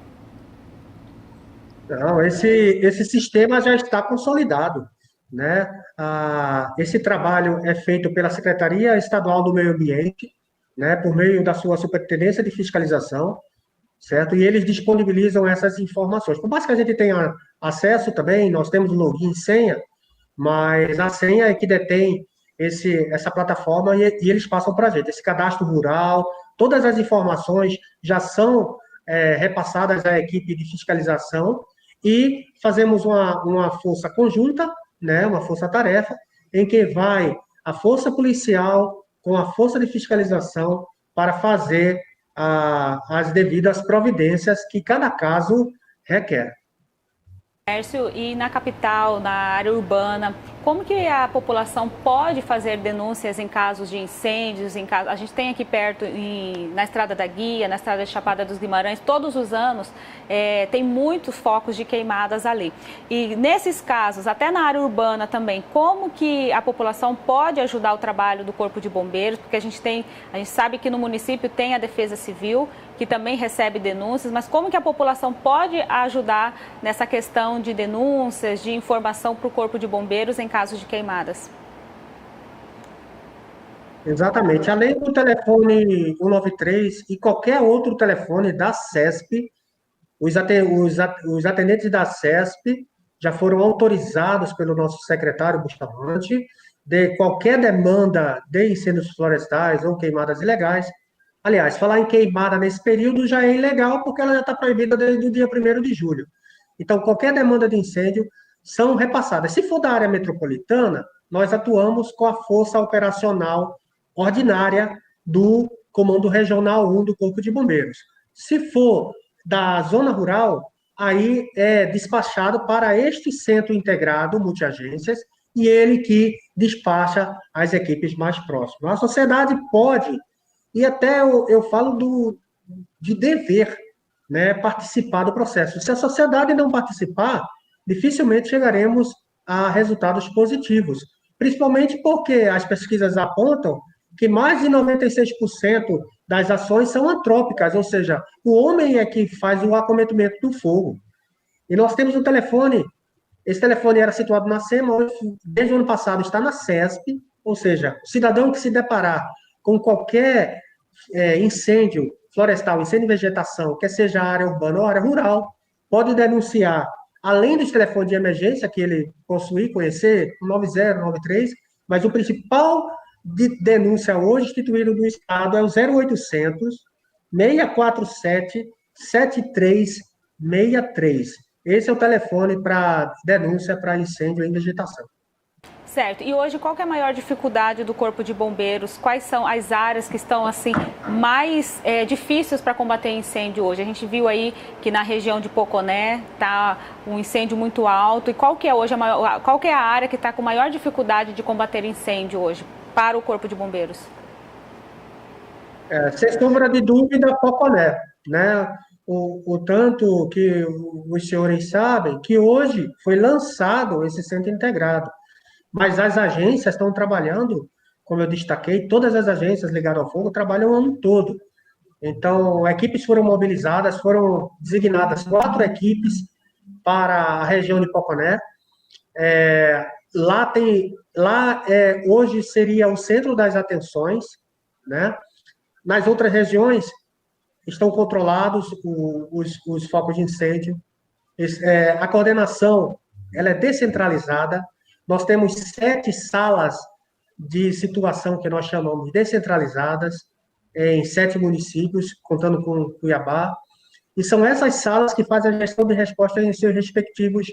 Não, esse sistema já está consolidado, né? Esse trabalho é feito pela Secretaria Estadual do Meio Ambiente, né, por meio da sua Superintendência de Fiscalização, certo? E eles disponibilizam essas informações. Por mais que a gente tenha acesso também, nós temos login e senha, mas a senha é que detém essa plataforma e eles passam para a gente. Esse cadastro rural, todas as informações já são repassadas à equipe de fiscalização e fazemos uma força conjunta, né, uma força-tarefa, em que vai a força policial com a força de fiscalização para fazer as devidas providências que cada caso requer. Tércio, e na capital, na área urbana, como que a população pode fazer denúncias em casos de incêndios? A gente tem aqui perto, na Estrada da Guia, na Estrada de Chapada dos Guimarães, todos os anos tem muitos focos de queimadas ali. E nesses casos, até na área urbana também, como que a população pode ajudar o trabalho do Corpo de Bombeiros? Porque a gente sabe que no município tem a Defesa Civil, que também recebe denúncias, mas como que a população pode ajudar nessa questão de denúncias, de informação para o Corpo de Bombeiros em casos de queimadas? Exatamente. Além do telefone 193 e qualquer outro telefone da CESP, os atendentes da CESP já foram autorizados pelo nosso secretário Bustamante de qualquer demanda de incêndios florestais ou queimadas ilegais. Aliás, falar em queimada nesse período já é ilegal, porque ela já está proibida desde o dia 1º de julho. Então, qualquer demanda de incêndio são repassadas. Se for da área metropolitana, nós atuamos com a força operacional ordinária do Comando Regional 1 do Corpo de Bombeiros. Se for da zona rural, aí é despachado para este centro integrado, multiagências, e ele que despacha as equipes mais próximas. A sociedade pode, e até eu falo de dever, né, participar do processo. Se a sociedade não participar, dificilmente chegaremos a resultados positivos, principalmente porque as pesquisas apontam que mais de 96% das ações são antrópicas, ou seja, o homem é que faz o acometimento do fogo. E nós temos um telefone, esse telefone era situado na SEMA, desde o ano passado está na CESP, ou seja, o cidadão que se deparar com qualquer incêndio florestal, incêndio de vegetação, quer seja área urbana ou área rural, pode denunciar, além dos telefones de emergência que ele possui, conhecer, o 90, 93, mas o principal de denúncia hoje instituído do Estado é o 0800 647 7363. Esse é o telefone para denúncia para incêndio em vegetação. Certo. E hoje, qual que é a maior dificuldade do Corpo de Bombeiros? Quais são as áreas que estão assim mais difíceis para combater incêndio hoje? A gente viu aí que na região de Poconé está um incêndio muito alto. E qual que é hoje qual que é a área que está com maior dificuldade de combater incêndio hoje para o Corpo de Bombeiros? Sem sombra de dúvida, Poconé, né? O tanto que os senhores sabem que hoje foi lançado esse centro integrado. Mas as agências estão trabalhando, como eu destaquei, todas as agências ligadas ao fogo trabalham o ano todo. Então, equipes foram mobilizadas, foram designadas 4 equipes para a região de Poconé. Hoje seria o centro das atenções, né? Nas outras regiões estão controlados os focos de incêndio. A coordenação ela é descentralizada. Nós temos 7 salas de situação que nós chamamos descentralizadas, em 7 municípios, contando com Cuiabá. E são essas salas que fazem a gestão de resposta em seus respectivos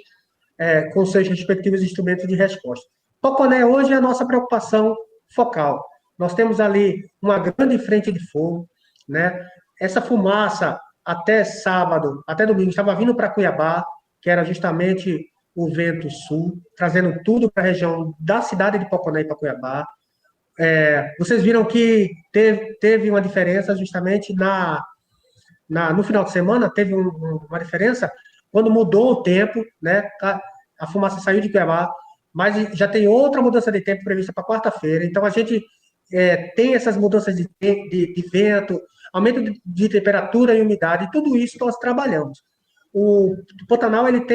com seus respectivos instrumentos de resposta. Poconé hoje é a nossa preocupação focal. Nós temos ali uma grande frente de fogo, né? Essa fumaça até sábado, até domingo, estava vindo para Cuiabá, que era justamente o vento sul, trazendo tudo para a região da cidade de Poconé e para Cuiabá. Vocês viram que teve uma diferença justamente no final de semana, teve uma diferença quando mudou o tempo, né? A fumaça saiu de Cuiabá, mas já tem outra mudança de tempo prevista para quarta-feira. Então, a gente tem essas mudanças de vento, aumento de temperatura e umidade, tudo isso nós trabalhamos. O Pantanal ele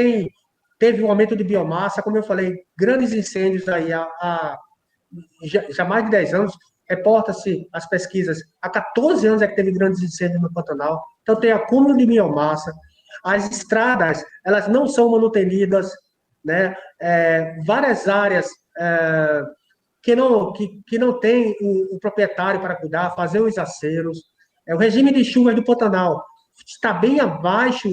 teve um aumento de biomassa, como eu falei, grandes incêndios aí já há mais de 10 anos, reporta-se as pesquisas, há 14 anos é que teve grandes incêndios no Pantanal, então tem acúmulo de biomassa, as estradas, elas não são manutenidas, né? Várias áreas que não tem o proprietário para cuidar, fazer os aceros, o regime de chuvas do Pantanal está bem abaixo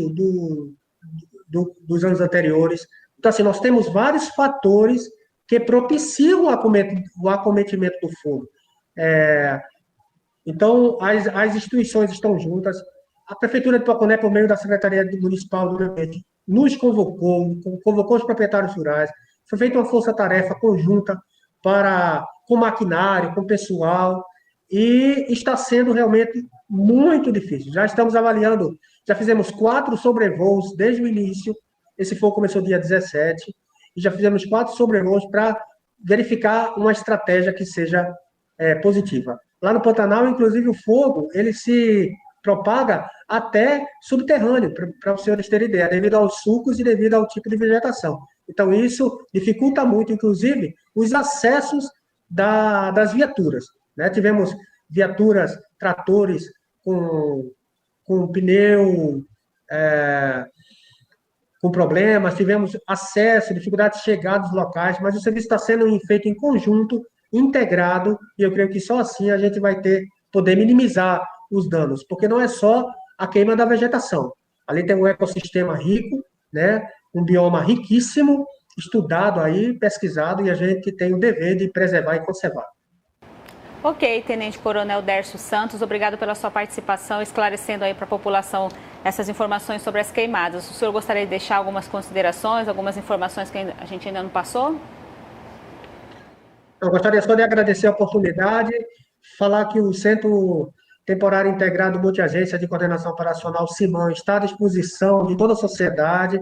dos anos anteriores, então assim, nós temos vários fatores que propiciam o acometimento do fogo. Então, as instituições estão juntas. A Prefeitura de Poconé, por meio da Secretaria Municipal do Meio Ambiente, nos convocou os proprietários rurais. Foi feita uma força-tarefa conjunta com maquinário, com pessoal, e está sendo realmente muito difícil. Já estamos avaliando, já fizemos 4 sobrevoos desde o início, esse fogo começou dia 17, e já fizemos 4 sobrevoos para verificar uma estratégia que seja positiva. Lá no Pantanal, inclusive, o fogo, ele se propaga até subterrâneo, para os senhores terem ideia, devido aos sulcos e devido ao tipo de vegetação. Então, isso dificulta muito, inclusive, os acessos das viaturas, né? Tivemos viaturas, tratores com pneu com problemas, tivemos acesso, dificuldade de chegar dos locais, mas o serviço está sendo feito em conjunto, integrado, e eu creio que só assim a gente vai poder minimizar os danos, porque não é só a queima da vegetação. Ali tem um ecossistema rico, né, um bioma riquíssimo, estudado aí, pesquisado, e a gente tem o dever de preservar e conservar. Ok, Tenente Coronel Dércio Santos, obrigado pela sua participação, esclarecendo aí para a população essas informações sobre as queimadas. O senhor gostaria de deixar algumas considerações, algumas informações que a gente ainda não passou? Eu gostaria só de agradecer a oportunidade, falar que o Centro Temporário Integrado Multiagência de Coordenação Operacional, CIMAM, está à disposição de toda a sociedade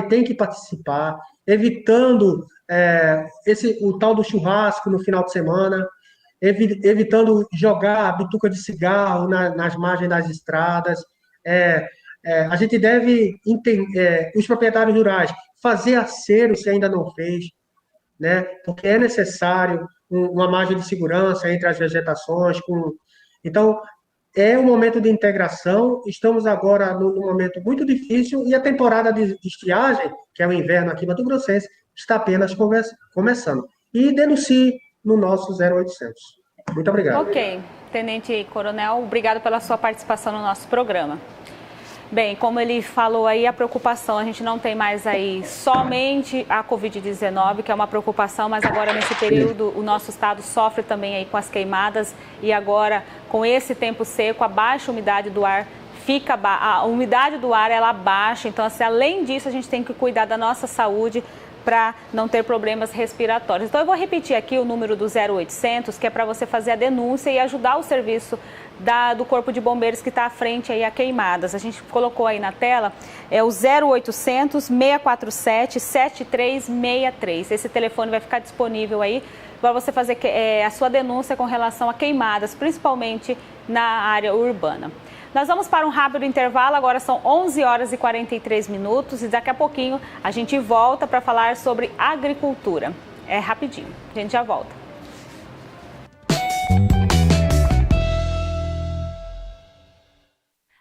tem que participar, evitando o tal do churrasco no final de semana, evitando jogar bituca de cigarro nas margens das estradas. A gente deve, os proprietários rurais, fazer acero se ainda não fez, né? Porque é necessário uma margem de segurança entre as vegetações. Então, é um momento de integração. Estamos agora num momento muito difícil e a temporada de estiagem, que é o inverno aqui no Mato Grossense, está apenas começando. E denuncie no nosso 0800. Muito obrigado. Ok. Tenente Coronel, obrigado pela sua participação no nosso programa. Bem, como ele falou aí, a preocupação, a gente não tem mais aí somente a Covid-19, que é uma preocupação, mas agora nesse período o nosso estado sofre também aí com as queimadas e agora com esse tempo seco, a baixa umidade do ar a umidade do ar ela baixa, então assim, além disso a gente tem que cuidar da nossa saúde para não ter problemas respiratórios. Então eu vou repetir aqui o número do 0800, que é para você fazer a denúncia e ajudar o serviço do Corpo de Bombeiros que está à frente aí a queimadas. A gente colocou aí na tela, é o 0800 647 7363. Esse telefone vai ficar disponível aí para você fazer a sua denúncia com relação a queimadas, principalmente na área urbana. Nós vamos para um rápido intervalo, agora são 11 horas e 43 minutos e daqui a pouquinho a gente volta para falar sobre agricultura. É rapidinho, a gente já volta.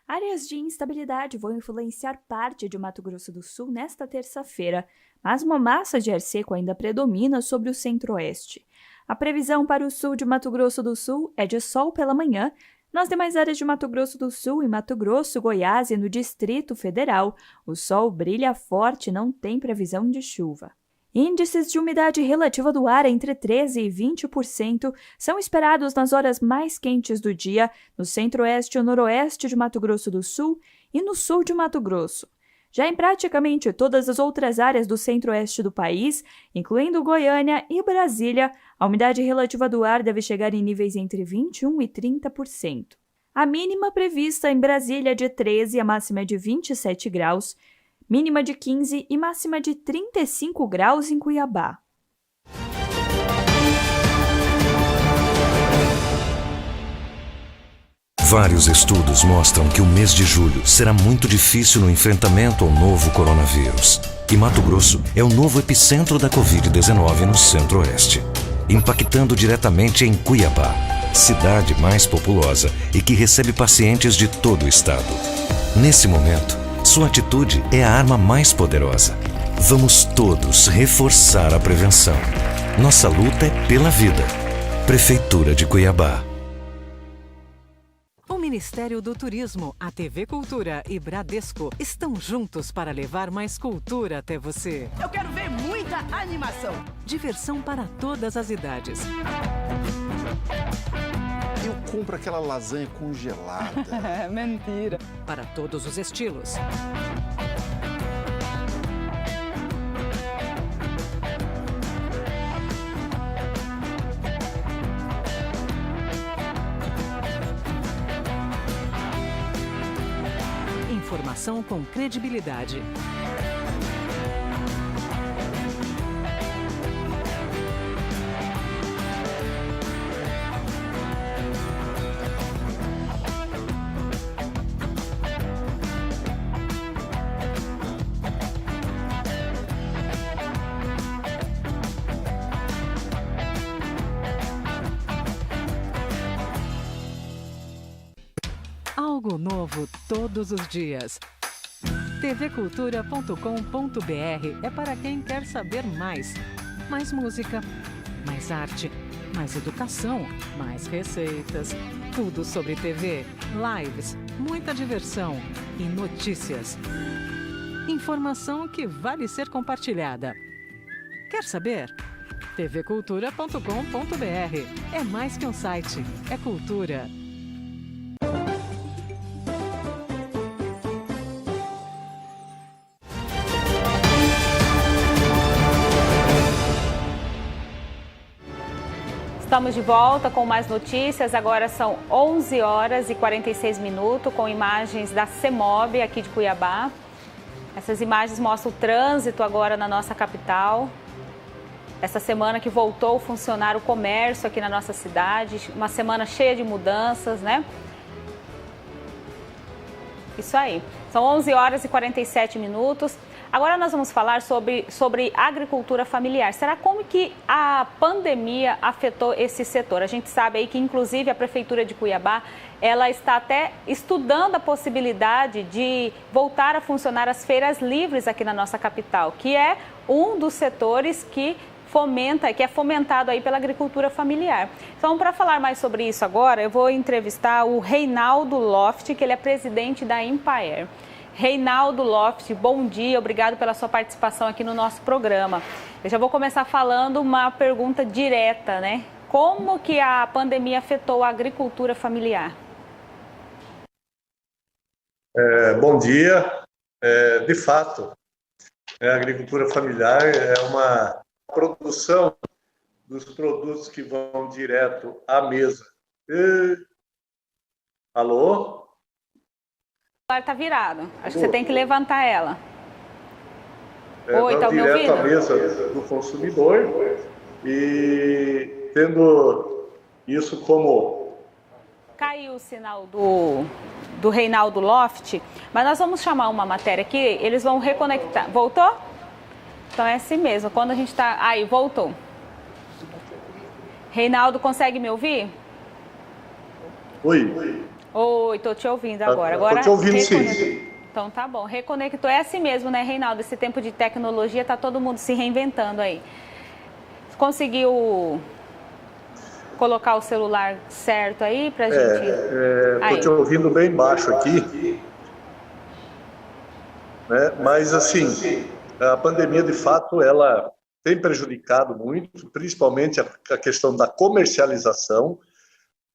Áreas de instabilidade vão influenciar parte de Mato Grosso do Sul nesta terça-feira, mas uma massa de ar seco ainda predomina sobre o centro-oeste. A previsão para o sul de Mato Grosso do Sul é de sol pela manhã, Nas demais áreas de Mato Grosso do Sul e Mato Grosso, Goiás e no Distrito Federal, o sol brilha forte e não tem previsão de chuva. Índices de umidade relativa do ar entre 13% e 20% são esperados nas horas mais quentes do dia no centro-oeste e noroeste de Mato Grosso do Sul e no sul de Mato Grosso. Já em praticamente todas as outras áreas do centro-oeste do país, incluindo Goiânia e Brasília, a umidade relativa do ar deve chegar em níveis entre 21% e 30%. A mínima prevista em Brasília é de 13 e a máxima é de 27 graus, mínima de 15 e máxima de 35 graus em Cuiabá. Vários estudos mostram que o mês de julho será muito difícil no enfrentamento ao novo coronavírus. E Mato Grosso é o novo epicentro da Covid-19 no Centro-Oeste, impactando diretamente em Cuiabá, cidade mais populosa e que recebe pacientes de todo o estado. Nesse momento, sua atitude é a arma mais poderosa. Vamos todos reforçar a prevenção. Nossa luta é pela vida. Prefeitura de Cuiabá. O Ministério do Turismo, a TV Cultura e Bradesco estão juntos para levar mais cultura até você. Eu quero ver muita animação. Diversão para todas as idades. Eu compro aquela lasanha congelada. Mentira. Para todos os estilos. Informação com credibilidade. Algo novo todos os dias. tvcultura.com.br é para quem quer saber mais. Mais música, mais arte, mais educação, mais receitas. Tudo sobre TV, lives, muita diversão e notícias. Informação que vale ser compartilhada. Quer saber? tvcultura.com.br é mais que um site, é cultura. Estamos de volta com mais notícias. Agora são 11 horas e 46 minutos com imagens da CEMOB aqui de Cuiabá. Essas imagens mostram o trânsito agora na nossa capital. Essa semana que voltou a funcionar o comércio aqui na nossa cidade. Uma semana cheia de mudanças, né? Isso aí. São 11 horas e 47 minutos. Agora nós vamos falar sobre agricultura familiar. Será como que a pandemia afetou esse setor? A gente sabe aí que, inclusive, a Prefeitura de Cuiabá, ela está até estudando a possibilidade de voltar a funcionar as feiras livres aqui na nossa capital, que é um dos setores que é fomentado aí pela agricultura familiar. Então, para falar mais sobre isso agora, eu vou entrevistar o Reinaldo Loft, que ele é presidente da Empaer. Reinaldo Loft, bom dia, obrigado pela sua participação aqui no nosso programa. Eu já vou começar falando uma pergunta direta, né? Como que a pandemia afetou a agricultura familiar? Bom dia. De fato, a agricultura familiar é uma produção dos produtos que vão direto à mesa. Alô? Está virado. Acho que você tem que levantar ela. Oi, está me ouvindo? Direto à mesa do consumidor e tendo isso como... Caiu o sinal do Reinaldo Loft, mas nós vamos chamar uma matéria aqui, eles vão reconectar. Voltou? Então é assim mesmo, quando a gente está... Aí, voltou. Reinaldo, consegue me ouvir? Oi. Oi, tô te ouvindo agora. Tô te ouvindo, sim. Então tá bom, reconectou. É assim mesmo, né, Reinaldo? Esse tempo de tecnologia, tá todo mundo se reinventando aí. Conseguiu... colocar o celular certo aí para a gente... Estou te ouvindo bem baixo aqui, né? Mas assim, a pandemia de fato ela tem prejudicado muito, principalmente a questão da comercialização,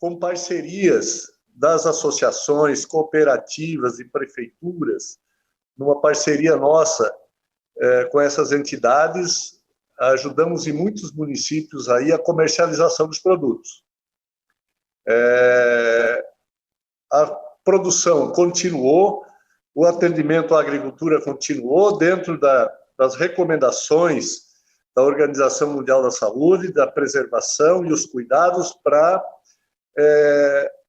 com parcerias das associações, cooperativas e prefeituras, numa parceria nossa com essas entidades, ajudamos em muitos municípios aí a comercialização dos produtos. A produção continuou, o atendimento à agricultura continuou dentro das recomendações da Organização Mundial da Saúde, da preservação e os cuidados para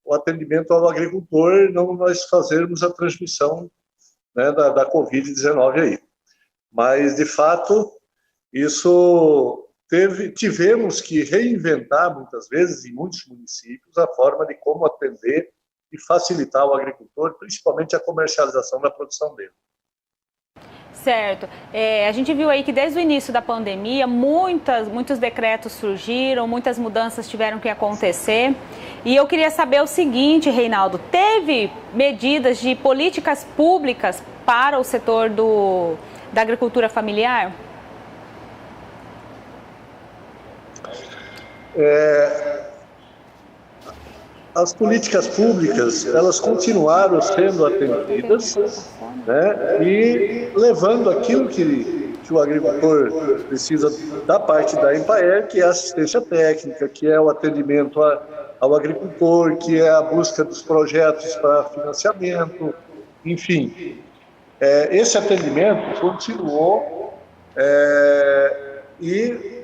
o atendimento ao agricultor, não nós fazermos a transmissão, né, da Covid-19 aí. Mas, de fato, tivemos que reinventar, muitas vezes, em muitos municípios, a forma de como atender e facilitar o agricultor, principalmente a comercialização da produção dele. Certo. A gente viu aí que desde o início da pandemia, muitos decretos surgiram, muitas mudanças tiveram que acontecer. E eu queria saber o seguinte, Reinaldo, teve medidas de políticas públicas para o setor da agricultura familiar? As políticas públicas, elas continuaram sendo atendidas, né, e levando aquilo que o agricultor precisa da parte da Empaer, que é a assistência técnica, que é o atendimento ao agricultor, que é a busca dos projetos para financiamento, enfim. Esse atendimento continuou e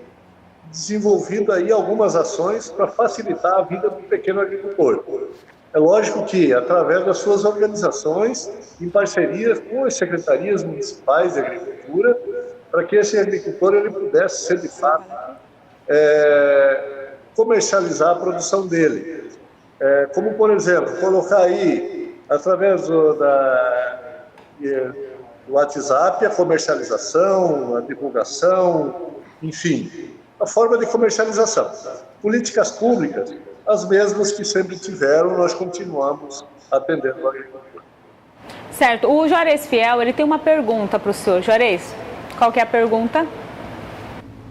desenvolvido aí algumas ações para facilitar a vida do pequeno agricultor. É lógico que, através das suas organizações, em parceria com as secretarias municipais de agricultura, para que esse agricultor ele pudesse ser, de fato, comercializar a produção dele. Como, por exemplo, colocar aí, através do WhatsApp, a comercialização, a divulgação, enfim, a forma de comercialização. Políticas públicas, as mesmas que sempre tiveram, nós continuamos atendendo o agricultor. Certo. O Juarez Fiel, ele tem uma pergunta para o senhor. Juarez, qual que é a pergunta?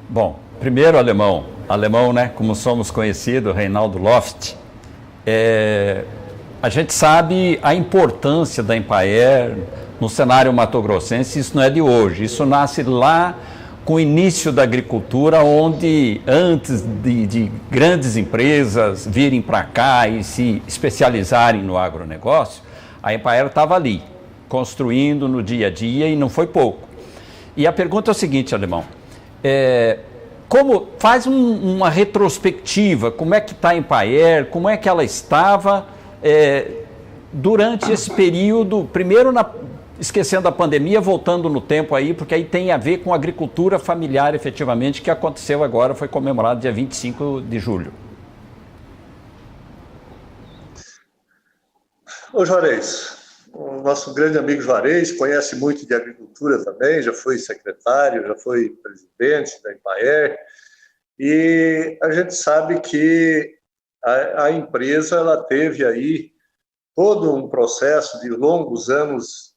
Bom, primeiro alemão, né, como somos conhecidos, Reinaldo Loft, a gente sabe a importância da Empaer no cenário mato-grossense, isso não é de hoje, isso nasce lá com o início da agricultura, onde antes de grandes empresas virem para cá e se especializarem no agronegócio, a Empaer estava ali, construindo no dia a dia e não foi pouco. E a pergunta é o seguinte, Alemão, como faz uma retrospectiva, como é que está a Empaer, como é que ela estava durante esse período, primeiro esquecendo a pandemia, voltando no tempo aí, porque aí tem a ver com a agricultura familiar, efetivamente, que aconteceu agora, foi comemorado dia 25 de julho. Ô Juarez, o nosso grande amigo Juarez conhece muito de agricultura também, já foi secretário, já foi presidente da Empaer, e a gente sabe que a empresa ela teve aí todo um processo de longos anos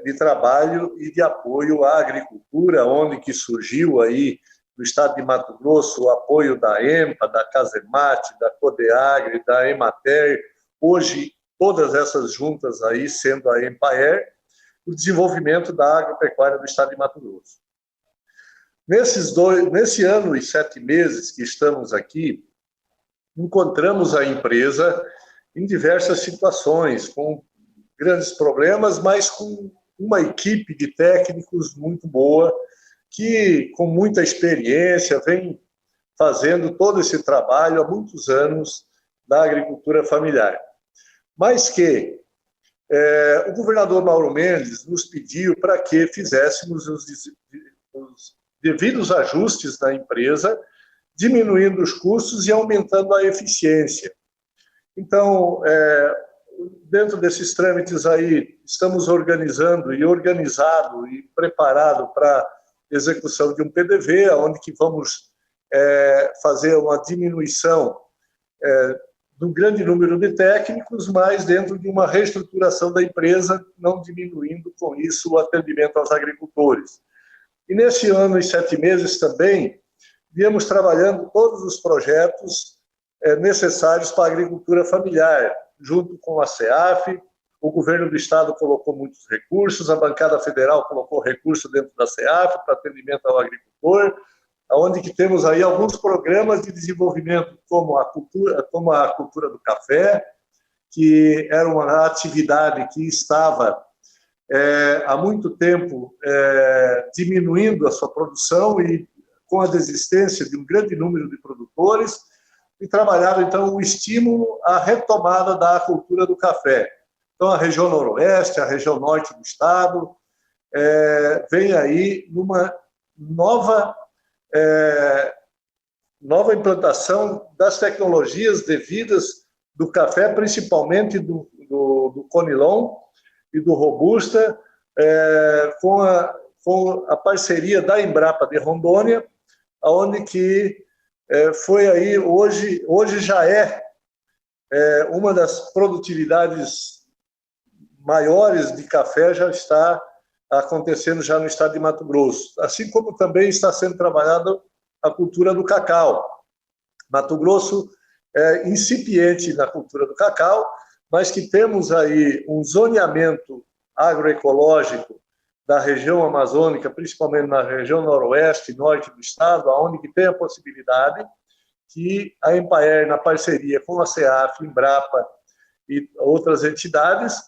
de trabalho e de apoio à agricultura, onde que surgiu aí no estado de Mato Grosso o apoio da EMPA, da Casemate, da Codeagri, da Emater, hoje todas essas juntas aí sendo a Empaer, o desenvolvimento da agropecuária do estado de Mato Grosso. Nesse ano e 7 meses que estamos aqui, encontramos a empresa em diversas situações, com grandes problemas, mas com uma equipe de técnicos muito boa, que com muita experiência vem fazendo todo esse trabalho há muitos anos da agricultura familiar. Mas que o governador Mauro Mendes nos pediu para que fizéssemos os devidos ajustes na empresa, diminuindo os custos e aumentando a eficiência. Então, dentro desses trâmites aí, estamos organizado e preparado para execução de um PDV, onde que vamos fazer uma diminuição do grande número de técnicos, mas dentro de uma reestruturação da empresa, não diminuindo com isso o atendimento aos agricultores. E nesse ano e 7 meses também, viemos trabalhando todos os projetos necessários para a agricultura familiar, junto com a CEAF. O governo do estado colocou muitos recursos, a bancada federal colocou recurso dentro da CEAF para atendimento ao agricultor, onde que temos aí alguns programas de desenvolvimento, como a cultura do café, que era uma atividade que estava há muito tempo diminuindo a sua produção e com a desistência de um grande número de produtores, e trabalharam, então, o estímulo à retomada da cultura do café. Então, a região noroeste, a região norte do estado, vem aí numa nova implantação das tecnologias devidas do café, principalmente do Conilon e do Robusta, com a parceria da Embrapa de Rondônia, onde que foi aí, hoje já uma das produtividades maiores de café, já está acontecendo já no estado de Mato Grosso, assim como também está sendo trabalhada a cultura do cacau. Mato Grosso é incipiente na cultura do cacau, mas que temos aí um zoneamento agroecológico da região amazônica, principalmente na região noroeste e norte do estado, onde que tem a possibilidade que a Empaer, na parceria com a CEAF, Embrapa e outras entidades,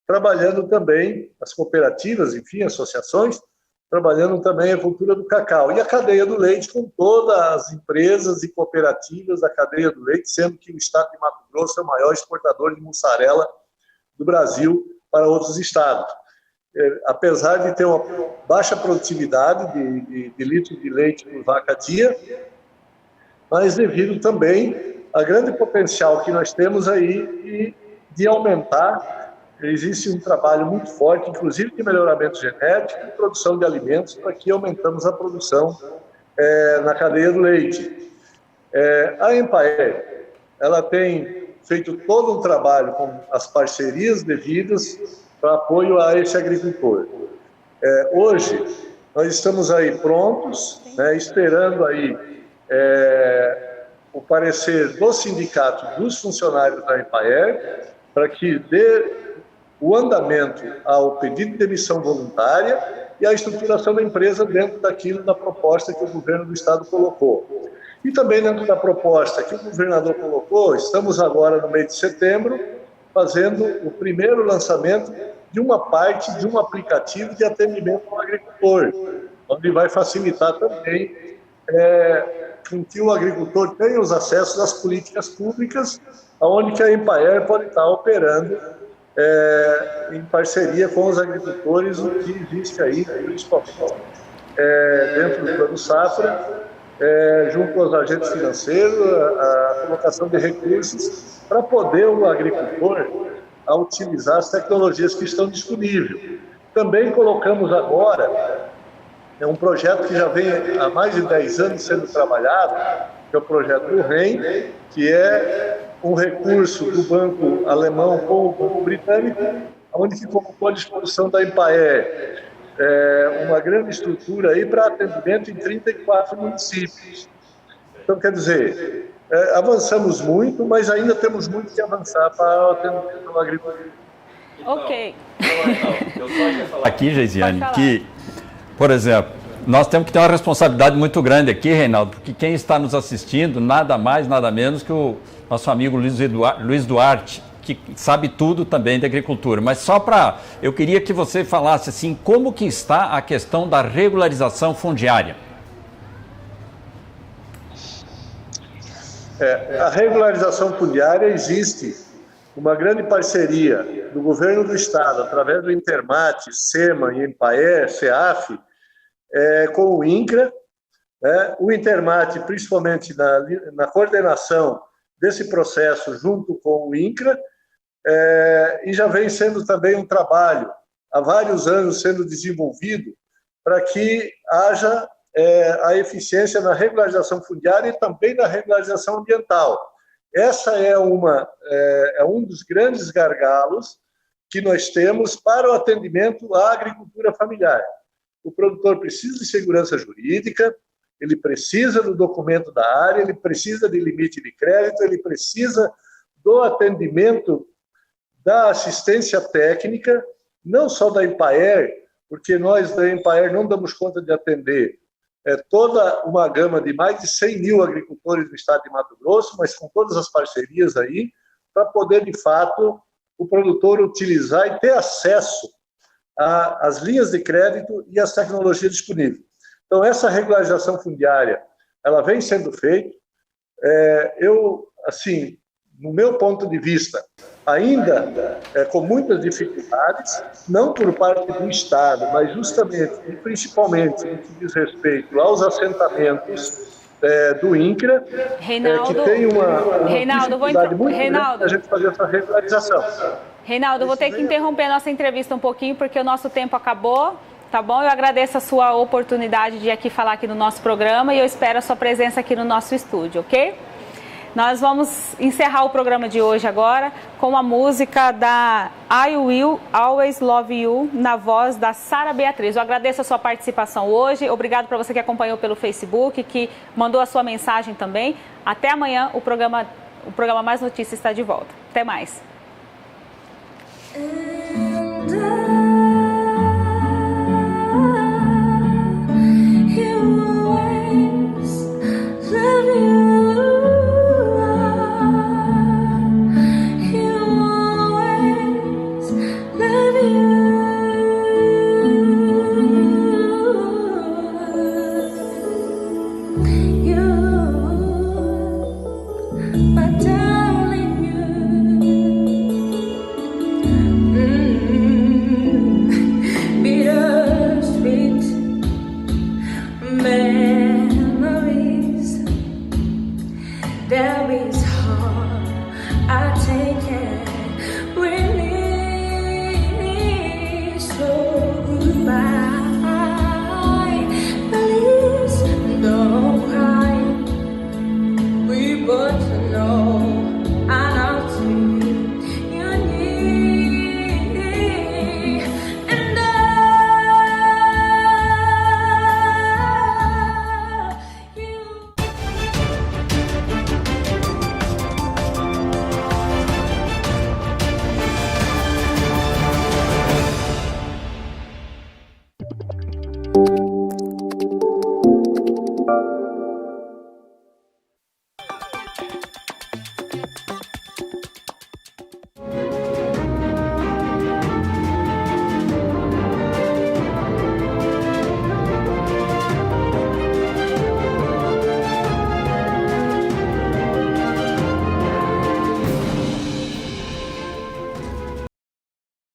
trabalhando também, as cooperativas, enfim, associações, trabalhando também a cultura do cacau. E a cadeia do leite, com todas as empresas e cooperativas da cadeia do leite, sendo que o estado de Mato Grosso é o maior exportador de mussarela do Brasil para outros estados. Apesar de ter uma baixa produtividade de litro de leite por vaca dia, mas devido também ao grande potencial que nós temos aí de aumentar. Existe um trabalho muito forte, inclusive de melhoramento genético e produção de alimentos, para que aumentamos a produção na cadeia do leite. A Empaer, ela tem feito todo um trabalho com as parcerias devidas para apoio a esse agricultor. Hoje, nós estamos aí prontos, esperando aí o parecer do sindicato dos funcionários da Empaer, para que dê o andamento ao pedido de demissão voluntária e a estruturação da empresa dentro da proposta que o governo do estado colocou. E também dentro da proposta que o governador colocou, estamos agora no mês de setembro, fazendo o primeiro lançamento de uma parte de um aplicativo de atendimento ao agricultor, onde vai facilitar também com que o agricultor tenha os acessos às políticas públicas, onde que a Empaer pode estar operando em parceria com os agricultores, o que existe aí, principalmente dentro do Plano Safra, junto aos agentes financeiros, a colocação de recursos para poder o agricultor utilizar as tecnologias que estão disponíveis. Também colocamos agora um projeto que já vem há mais de 10 anos sendo trabalhado, que é o projeto do REM, que é um recurso do banco alemão com o banco britânico, onde se colocou à disposição da Empaer uma grande estrutura aí para atendimento em 34 municípios. Então, quer dizer, avançamos muito, mas ainda temos muito que avançar para o atendimento ao agricultor. Ok. Aqui, Geisiane, que, por exemplo, nós temos que ter uma responsabilidade muito grande aqui, Reinaldo, porque quem está nos assistindo, nada mais, nada menos que o nosso amigo Luiz Duarte, que sabe tudo também de agricultura. Mas só para... Eu queria que você falasse assim, como que está a questão da regularização fundiária? A regularização fundiária existe uma grande parceria do governo do estado, através do Intermate, SEMA e Empaer, CEAF, com o INCRA, o Intermate, principalmente na coordenação desse processo junto com o INCRA, e já vem sendo também um trabalho, há vários anos sendo desenvolvido, para que haja a eficiência na regularização fundiária e também na regularização ambiental. Essa é um dos grandes gargalos que nós temos para o atendimento à agricultura familiar. O produtor precisa de segurança jurídica, ele precisa do documento da área, ele precisa de limite de crédito, ele precisa do atendimento da assistência técnica, não só da Empaer, porque nós da Empaer não damos conta de atender toda uma gama de mais de 100 mil agricultores do estado de Mato Grosso, mas com todas as parcerias aí, para poder, de fato, o produtor utilizar e ter acesso às linhas de crédito e às tecnologias disponíveis. Então, essa regularização fundiária, ela vem sendo feita. Assim, no meu ponto de vista, ainda com muitas dificuldades, não por parte do Estado, mas justamente e principalmente no que diz respeito aos assentamentos do INCRA, Reinaldo, que tem uma Reinaldo, dificuldade muito Reinaldo, grande para a gente fazer essa regularização. Reinaldo, eu vou ter que interromper a nossa entrevista um pouquinho, porque o nosso tempo acabou, tá bom? Eu agradeço a sua oportunidade de aqui falar aqui no nosso programa e eu espero a sua presença aqui no nosso estúdio, ok? Nós vamos encerrar o programa de hoje agora com a música da I Will Always Love You, na voz da Sara Beatriz. Eu agradeço a sua participação hoje, obrigado para você que acompanhou pelo Facebook, que mandou a sua mensagem também. Até amanhã, o programa Mais Notícias está de volta. Até mais. That is all I take care